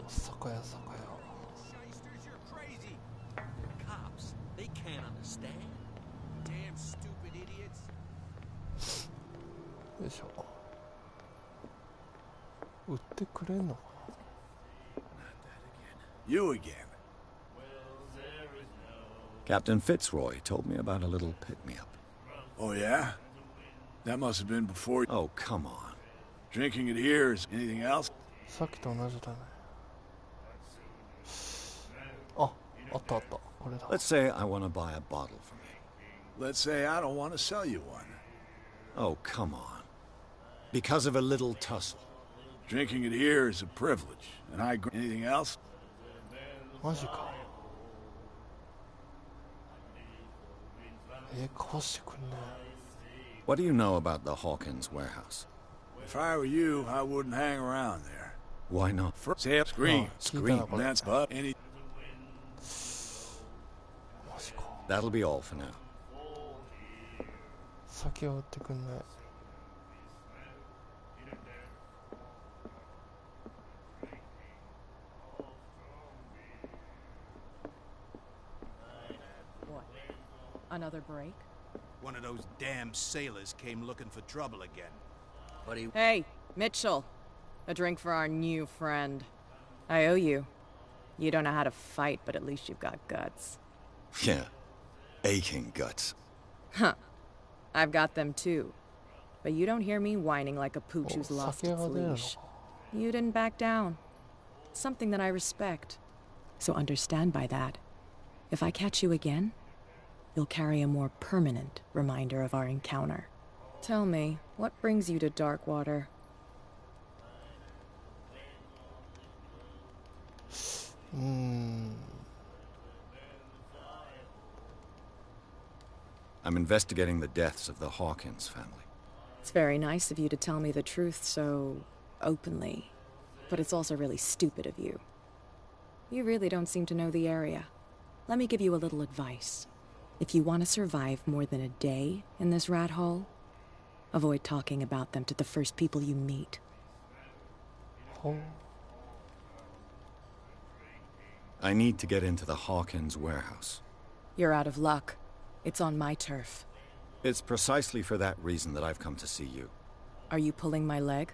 酒屋。
Cops, they can't understand. Damn stupid idiots.
よいしょ。売ってくれんのか。
You again.
Captain Fitzroy told me about a little pick-me-up.
Oh, yeah? That must have been before...
Oh, come on.
Drinking it here is anything else?
さっきと同じだね。あった。これだ。
Let's say I want to buy a bottle from you.
Let's say I don't want to sell you one.
Oh, come on. Because of a little tussle.
Drinking it here is a privilege, and I... Anything else?
マジか。貸してくんね。
What do you know about the Hawkins warehouse?
If I were you, I wouldn't hang around there.
Why not?
Say scream. That's but any...
That'll be all for now.
酒を売ってくんね。
Another break?
One of those damn sailors came looking for trouble again.
But he...
Hey, Mitchell. A drink for our new friend. I owe you. You don't know how to fight, but at least you've got guts.
Yeah. Aching guts.
Huh. I've got them too. But you don't hear me whining like a pooch who's lost its leash. You didn't back down. Something that I respect. So understand by that, if I catch you again, you'll carry a more permanent reminder of our encounter. Tell me, what brings you to Darkwater?
I'm investigating the deaths of the Hawkins family.
It's very nice of you to tell me the truth so openly, but it's also really stupid of you. You really don't seem to know the area. Let me give you a little advice. If you want to survive more than a day in this rat hole, avoid talking about them to the first people you meet.
I need to get into the Hawkins warehouse.
You're out of luck. It's on my turf.
It's precisely for that reason that I've come to see you.
Are you pulling my leg?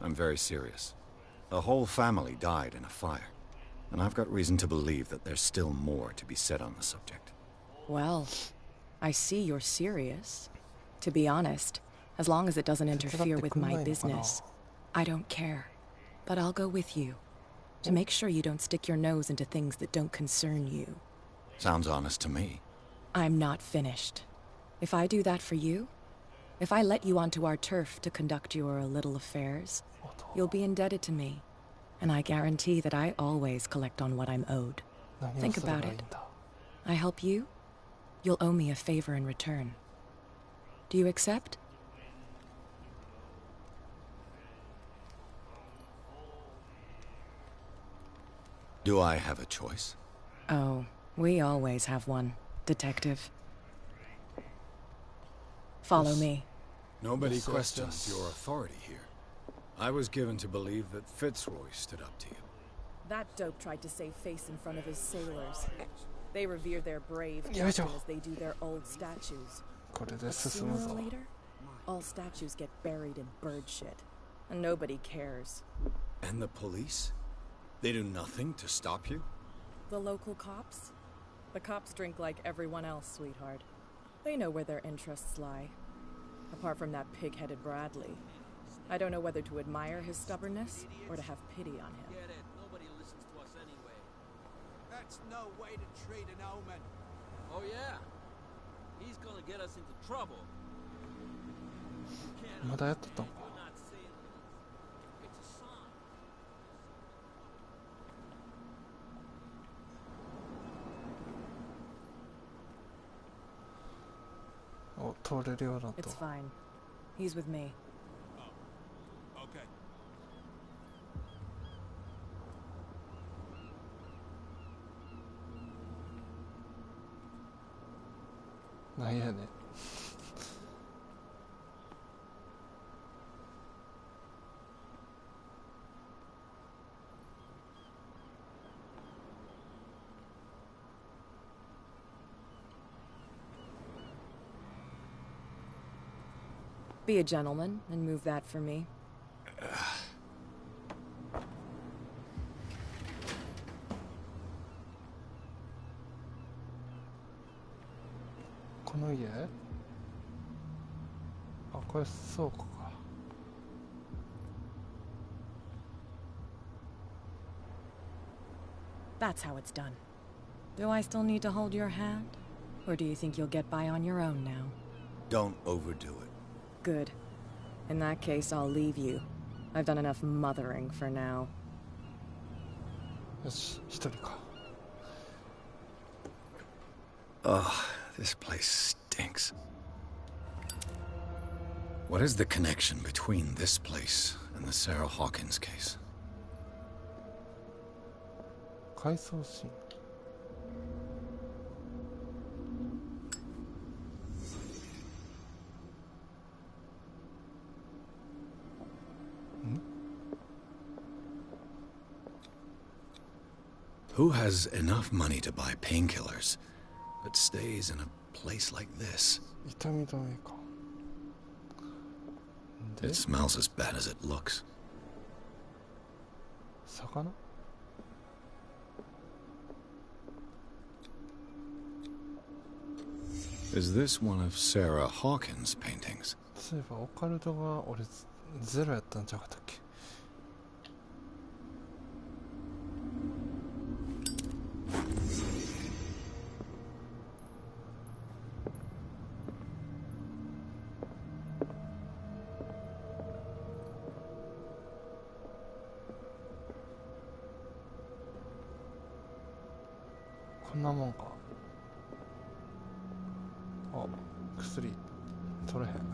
I'm very serious. The whole family died in a fire, and I've got reason to believe that there's still more to be said on the subject.
Well, I see you're serious. To be honest, as long as it doesn't interfere with my business, I don't care. But I'll go with you, to make sure you don't stick your nose into things that don't concern you.
Sounds honest to me.
I'm not finished. If I do that for you, if I let you onto our turf to conduct your little affairs, you'll be indebted to me. And I guarantee that I always collect on what I'm owed. Think about it. I help you, you'll owe me a favor in return. Do you accept?
Do I have a choice?
Oh, we always have one, Detective. Follow me.
Nobody questions your authority here. I was given to believe that Fitzroy stood up to you.
That dope tried to save face in front of his sailors. They revere their brave captain as they do their old statues. But sooner or later, all statues get buried in bird shit. And nobody cares.
And the police? They do nothing to stop you?
The local cops? The cops drink like everyone else, sweetheart. They know where their interests lie. Apart from that pig-headed Bradley. I don't know whether to admire his stubbornness or to have pity on him.
Get it. Nobody listens to us anyway.
That's no way to treat an omen.
Oh, yeah? He's gonna get us into trouble. You can't understand. You're not saying this. It's a sign.
お、通れるようだと。
It's fine. He's with me.
Okay.
なんやねん。
Be a gentleman and move that for me.
この家？あ、これ倉庫か。
That's how it's done. Do I still need to hold your hand? Or do you think you'll get by on your own now?
Don't overdo it.
Good. In that case, I'll leave you. I've done enough mothering for now.
よし、一人か。
Ugh, this place stinks. What is the connection between this place and the Sarah Hawkins case?
回想シーン。
Who has enough money to buy painkillers, but stays in a place like this?
痛み止めか。
It smells as bad as it looks.
魚?
Is this one of Sarah Hawkins' paintings?
そういえばオカルトが俺ゼロやったんちゃうかったっけ? こんなもんか。あ、薬取れへん。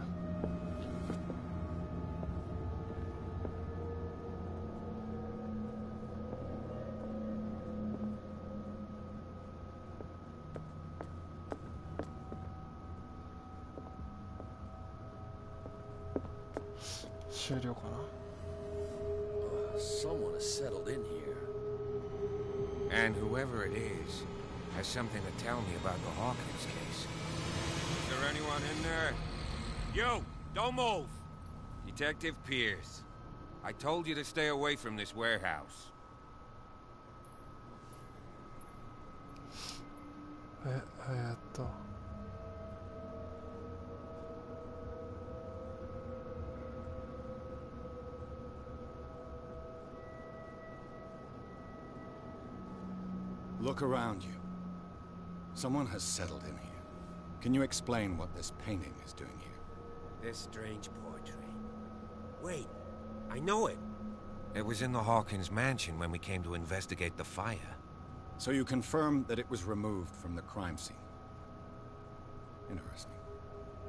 終了かな。
Someone has settled in here.
And whoever it is has something to tell me about the Hawkins case. Is there anyone in there? You! Don't move! Detective Pierce. I told you to stay away from this warehouse.
Look around you. Someone has settled in here. Can you explain what this painting is doing here?
This strange portrait. Wait, I know it.
It was in the Hawkins mansion when we came to investigate the fire.
So you confirm that it was removed from the crime scene. Interesting.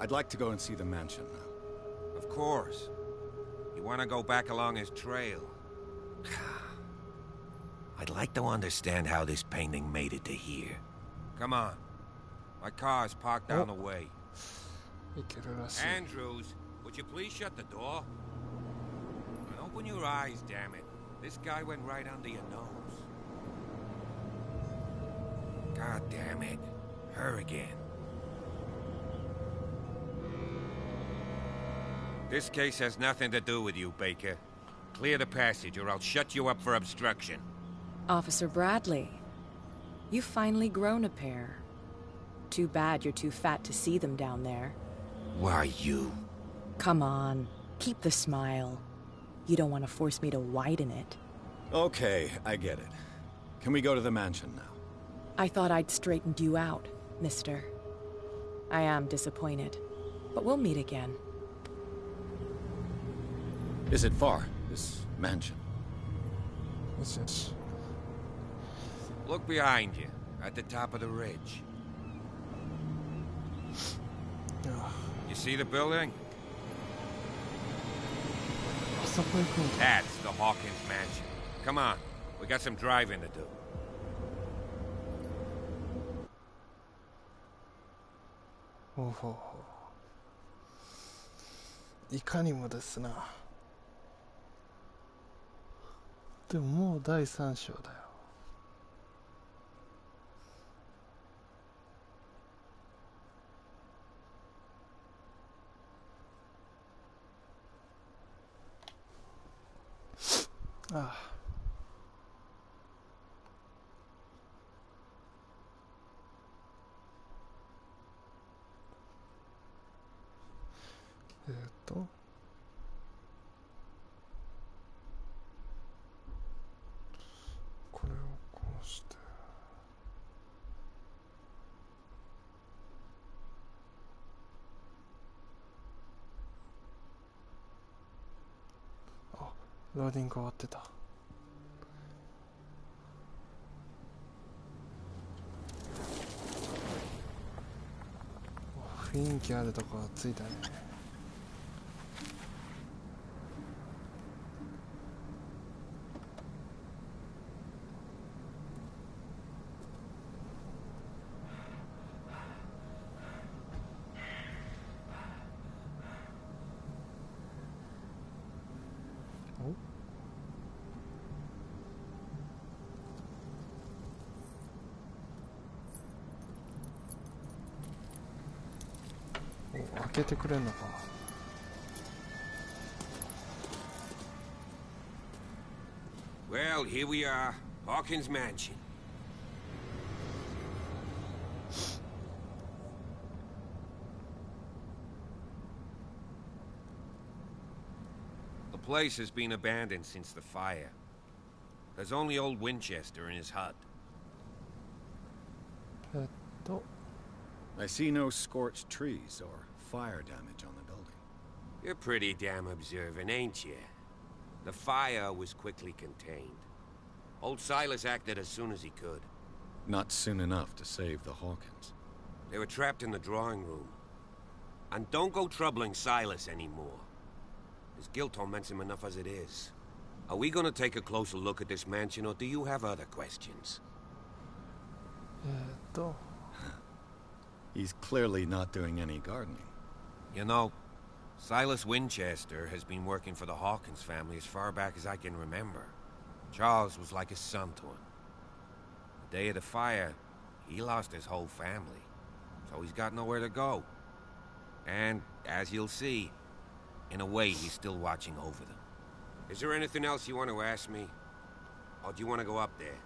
I'd like to go and see the mansion now.
Of course. You want to go back along his trail? I'd like to understand how this painting made it to here. Come on. My car's parked down the way. Andrews, would you please shut the door? And open your eyes, damn it. This guy went right under your nose. God damn it. Her again. This case has nothing to do with you, Baker. Clear the passage or I'll shut you up for obstruction.
Officer Bradley, you've finally grown a pair. Too bad you're too fat to see them down there.
Why, you?
Come on, keep the smile. You don't want to force me to widen it.
Okay, I get it. Can we go to the mansion now?
I thought I'd straightened you out, mister. I am disappointed, but we'll meet again.
Is it far, this mansion?
Yes.
Look behind you, at the top of the ridge. You see the building? That's the Hawkins mansion. Come on, we got some driving to do.
Oh. いかにもですな。でももう第3章だよ。ああ。これをこうして。あ、ローディング終わってた。雰囲気あるとこがついたね。開けてくれんのか。
Well, here we are. Hawkins Mansion. The place has been abandoned since the fire. There's only old Winchester in his hut.
I see no scorched trees or fire damage on the building.
You're pretty damn observant, ain't you? The fire was quickly contained. Old Silas acted as soon as he could.
Not soon enough to save the Hawkins.
They were trapped in the drawing room. And don't go troubling Silas anymore. His guilt torments him enough as it is. Are we gonna take a closer look at this mansion, or do you have other questions?
He's clearly not doing any gardening.
You know, Silas Winchester has been working for the Hawkins family as far back as I can remember. Charles was like a son to him. The day of the fire, he lost his whole family, so he's got nowhere to go. And, as you'll see, in a way, he's still watching over them. Is there anything else you want to ask me? Or do you want to go up there?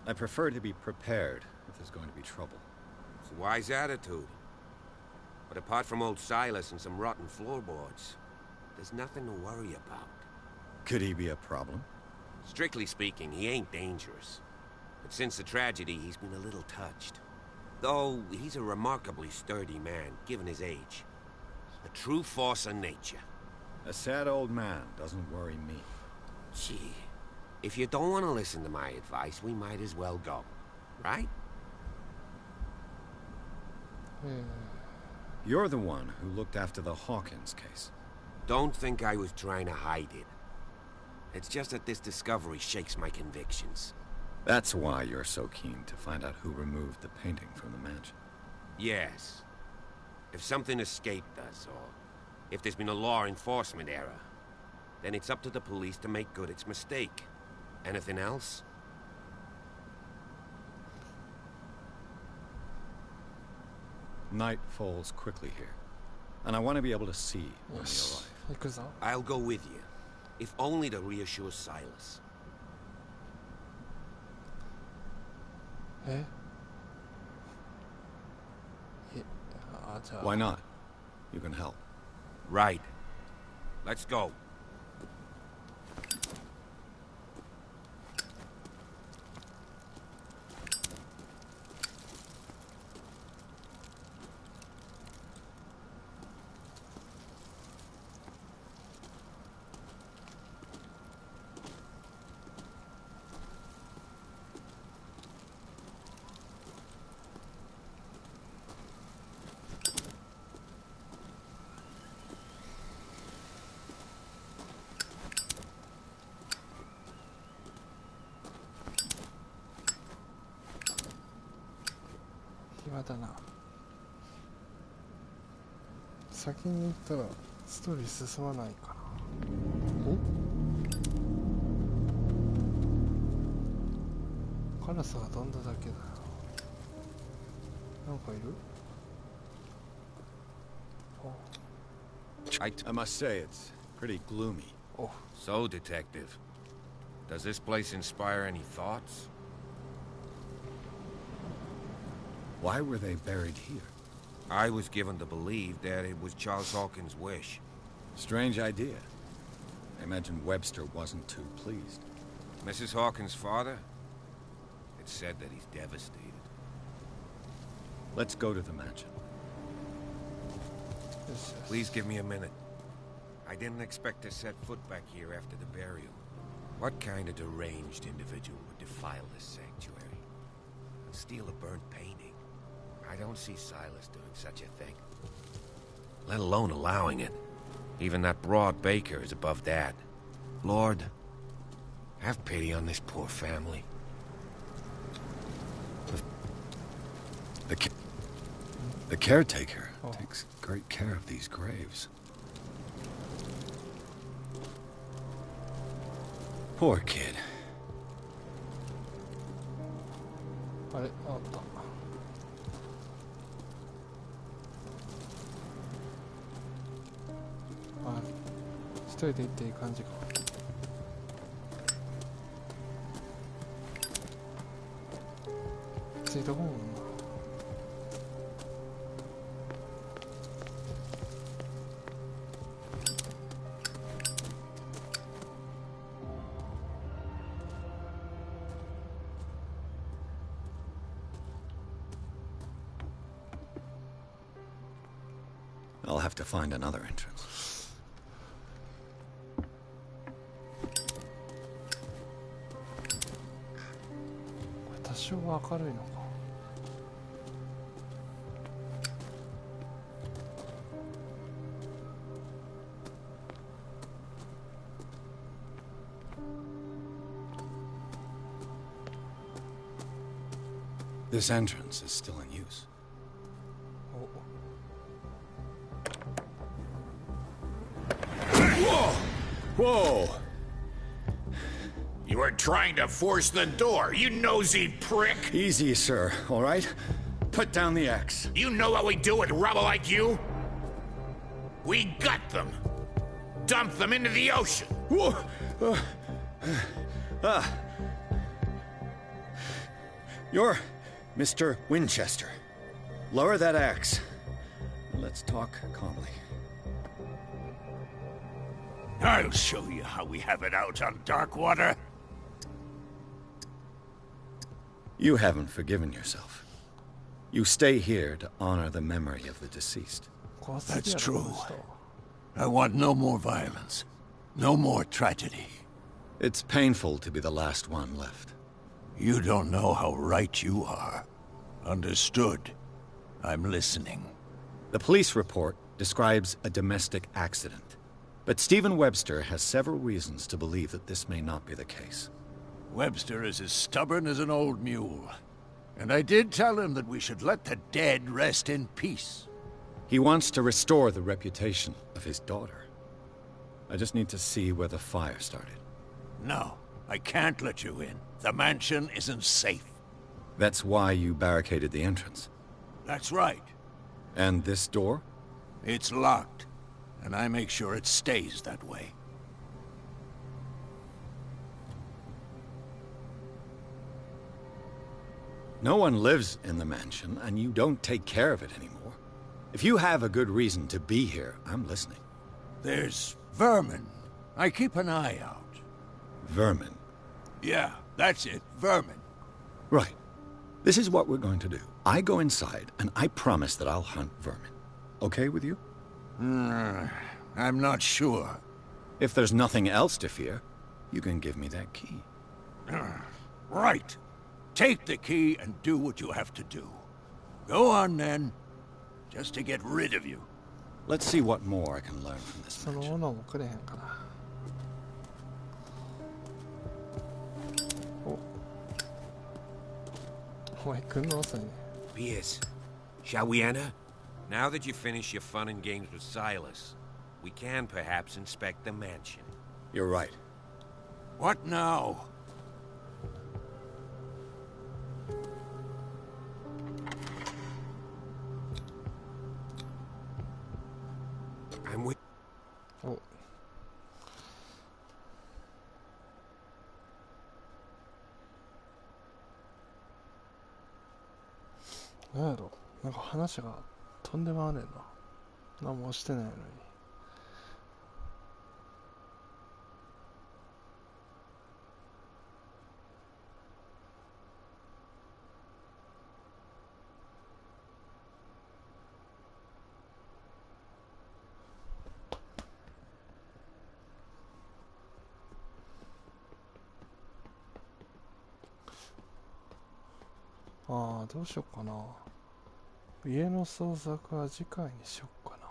I prefer to be prepared if there's going to be trouble.
It's a wise attitude. But apart from old Silas and some rotten floorboards, there's nothing to worry about.
Could he be a problem?
Strictly speaking, he ain't dangerous. But since the tragedy, he's been a little touched. Though, he's a remarkably sturdy man, given his age. A true force of nature.
A sad old man doesn't worry me.
Gee, if you don't want to listen to my advice, we might as well go. Right?
You're the one who looked after the Hawkins case.
Don't think I was trying to hide it. It's just that this discovery shakes my convictions.
That's why you're so keen to find out who removed the painting from the mansion.
Yes. If something escaped us, or if there's been a law enforcement error, then it's up to the police to make good its mistake. Anything else?
Night falls quickly here, and I want to be able to see when we arrive.
I'll go with you, if only to reassure Silas.
Why not? You can help.
Right. Let's go.
だな。先に行ったらストーリー進まないかな。お？カラスが飛んだだけだよ。なんかいる？
I must say it's pretty gloomy.
Oh, so detective. Does this place inspire any thoughts?
Why were they buried here?
I was given to believe that it was Charles Hawkins' wish.
Strange idea. I imagine Webster wasn't too pleased.
Mrs. Hawkins' father? It's said that he's devastated.
Let's go to the mansion.
Please give me a minute. I didn't expect to set foot back here after the burial. What kind of deranged individual would defile this sanctuary? And steal a burnt painting? I don't see Silas doing such a thing. Let alone allowing it. Even that broad baker is above that. Lord, have pity on this poor family.
The caretaker takes great care of these graves. Poor kid.
あれ、あった。あっ一人で行っていい感じか。ついた方もんな。
I'll have to find another entrance.
これ多少明るいのか。
This entrance is still in use.
Whoa! You were trying to force the door, you nosy prick!
Easy, sir, all right? Put down the axe.
You know what we do with rubble like you? We gut them. Dump them into the ocean.
Whoa! You're Mr. Winchester. Lower that axe. Let's talk calmly.
I'll show you how we have it out on Darkwater.
You haven't forgiven yourself. You stay here to honor the memory of the deceased.
That's true. I want no more violence. No more tragedy.
It's painful to be the last one left.
You don't know how right you are. Understood. I'm listening.
The police report describes a domestic accident. But Stephen Webster has several reasons to believe that this may not be the case.
Webster is as stubborn as an old mule. And I did tell him that we should let the dead rest in peace.
He wants to restore the reputation of his daughter. I just need to see where the fire started.
No, I can't let you in. The mansion isn't safe.
That's why you barricaded the entrance.
That's right.
And this door?
It's locked. And I make sure it stays that way.
No one lives in the mansion, and you don't take care of it anymore. If you have a good reason to be here, I'm listening.
There's vermin. I keep an eye out.
Vermin?
Yeah, that's it. Vermin.
Right. This is what we're going to do. I go inside, and I promise that I'll hunt vermin. Okay with you?
I'm not sure.
If there's nothing else to fear, you can give me that key.
Right. Take the key and do what you have to do. Go on, then. Just to get rid of you.
Let's see what more I can learn from this
そのものもくれへんかな。おい、来んの遅いね。
Pierce, shall we enter? Now that you finish your fun and games with Silas, we can perhaps inspect the mansion.
You're right.
What now?
I'm with...
Oh. なんやろ、なんか話が飛んでまうねんな。何もしてないのに。ああ、どうしよっかな。家の捜索は次回にしよっかな。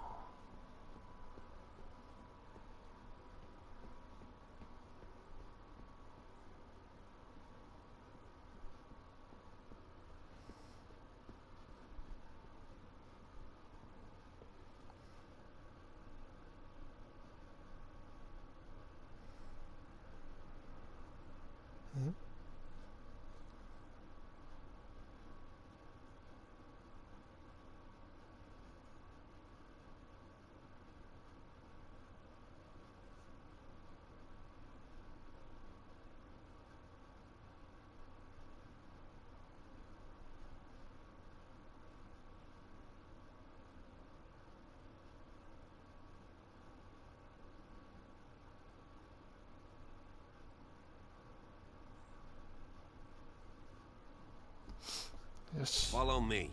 し。
Follow me.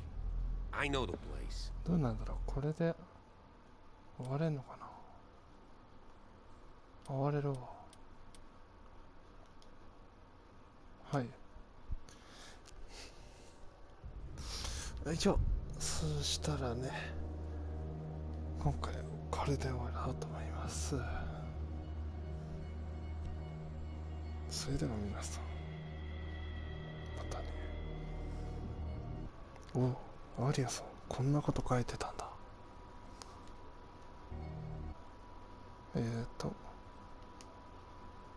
I know the place.
どうなんだろう、これで終われんのかな。終われるわ。はい。よいしょ。そしたらね、今回これで終わろうと思います。それでは皆さん、またね。お、アリアさん、こんなこと書いてたんだ。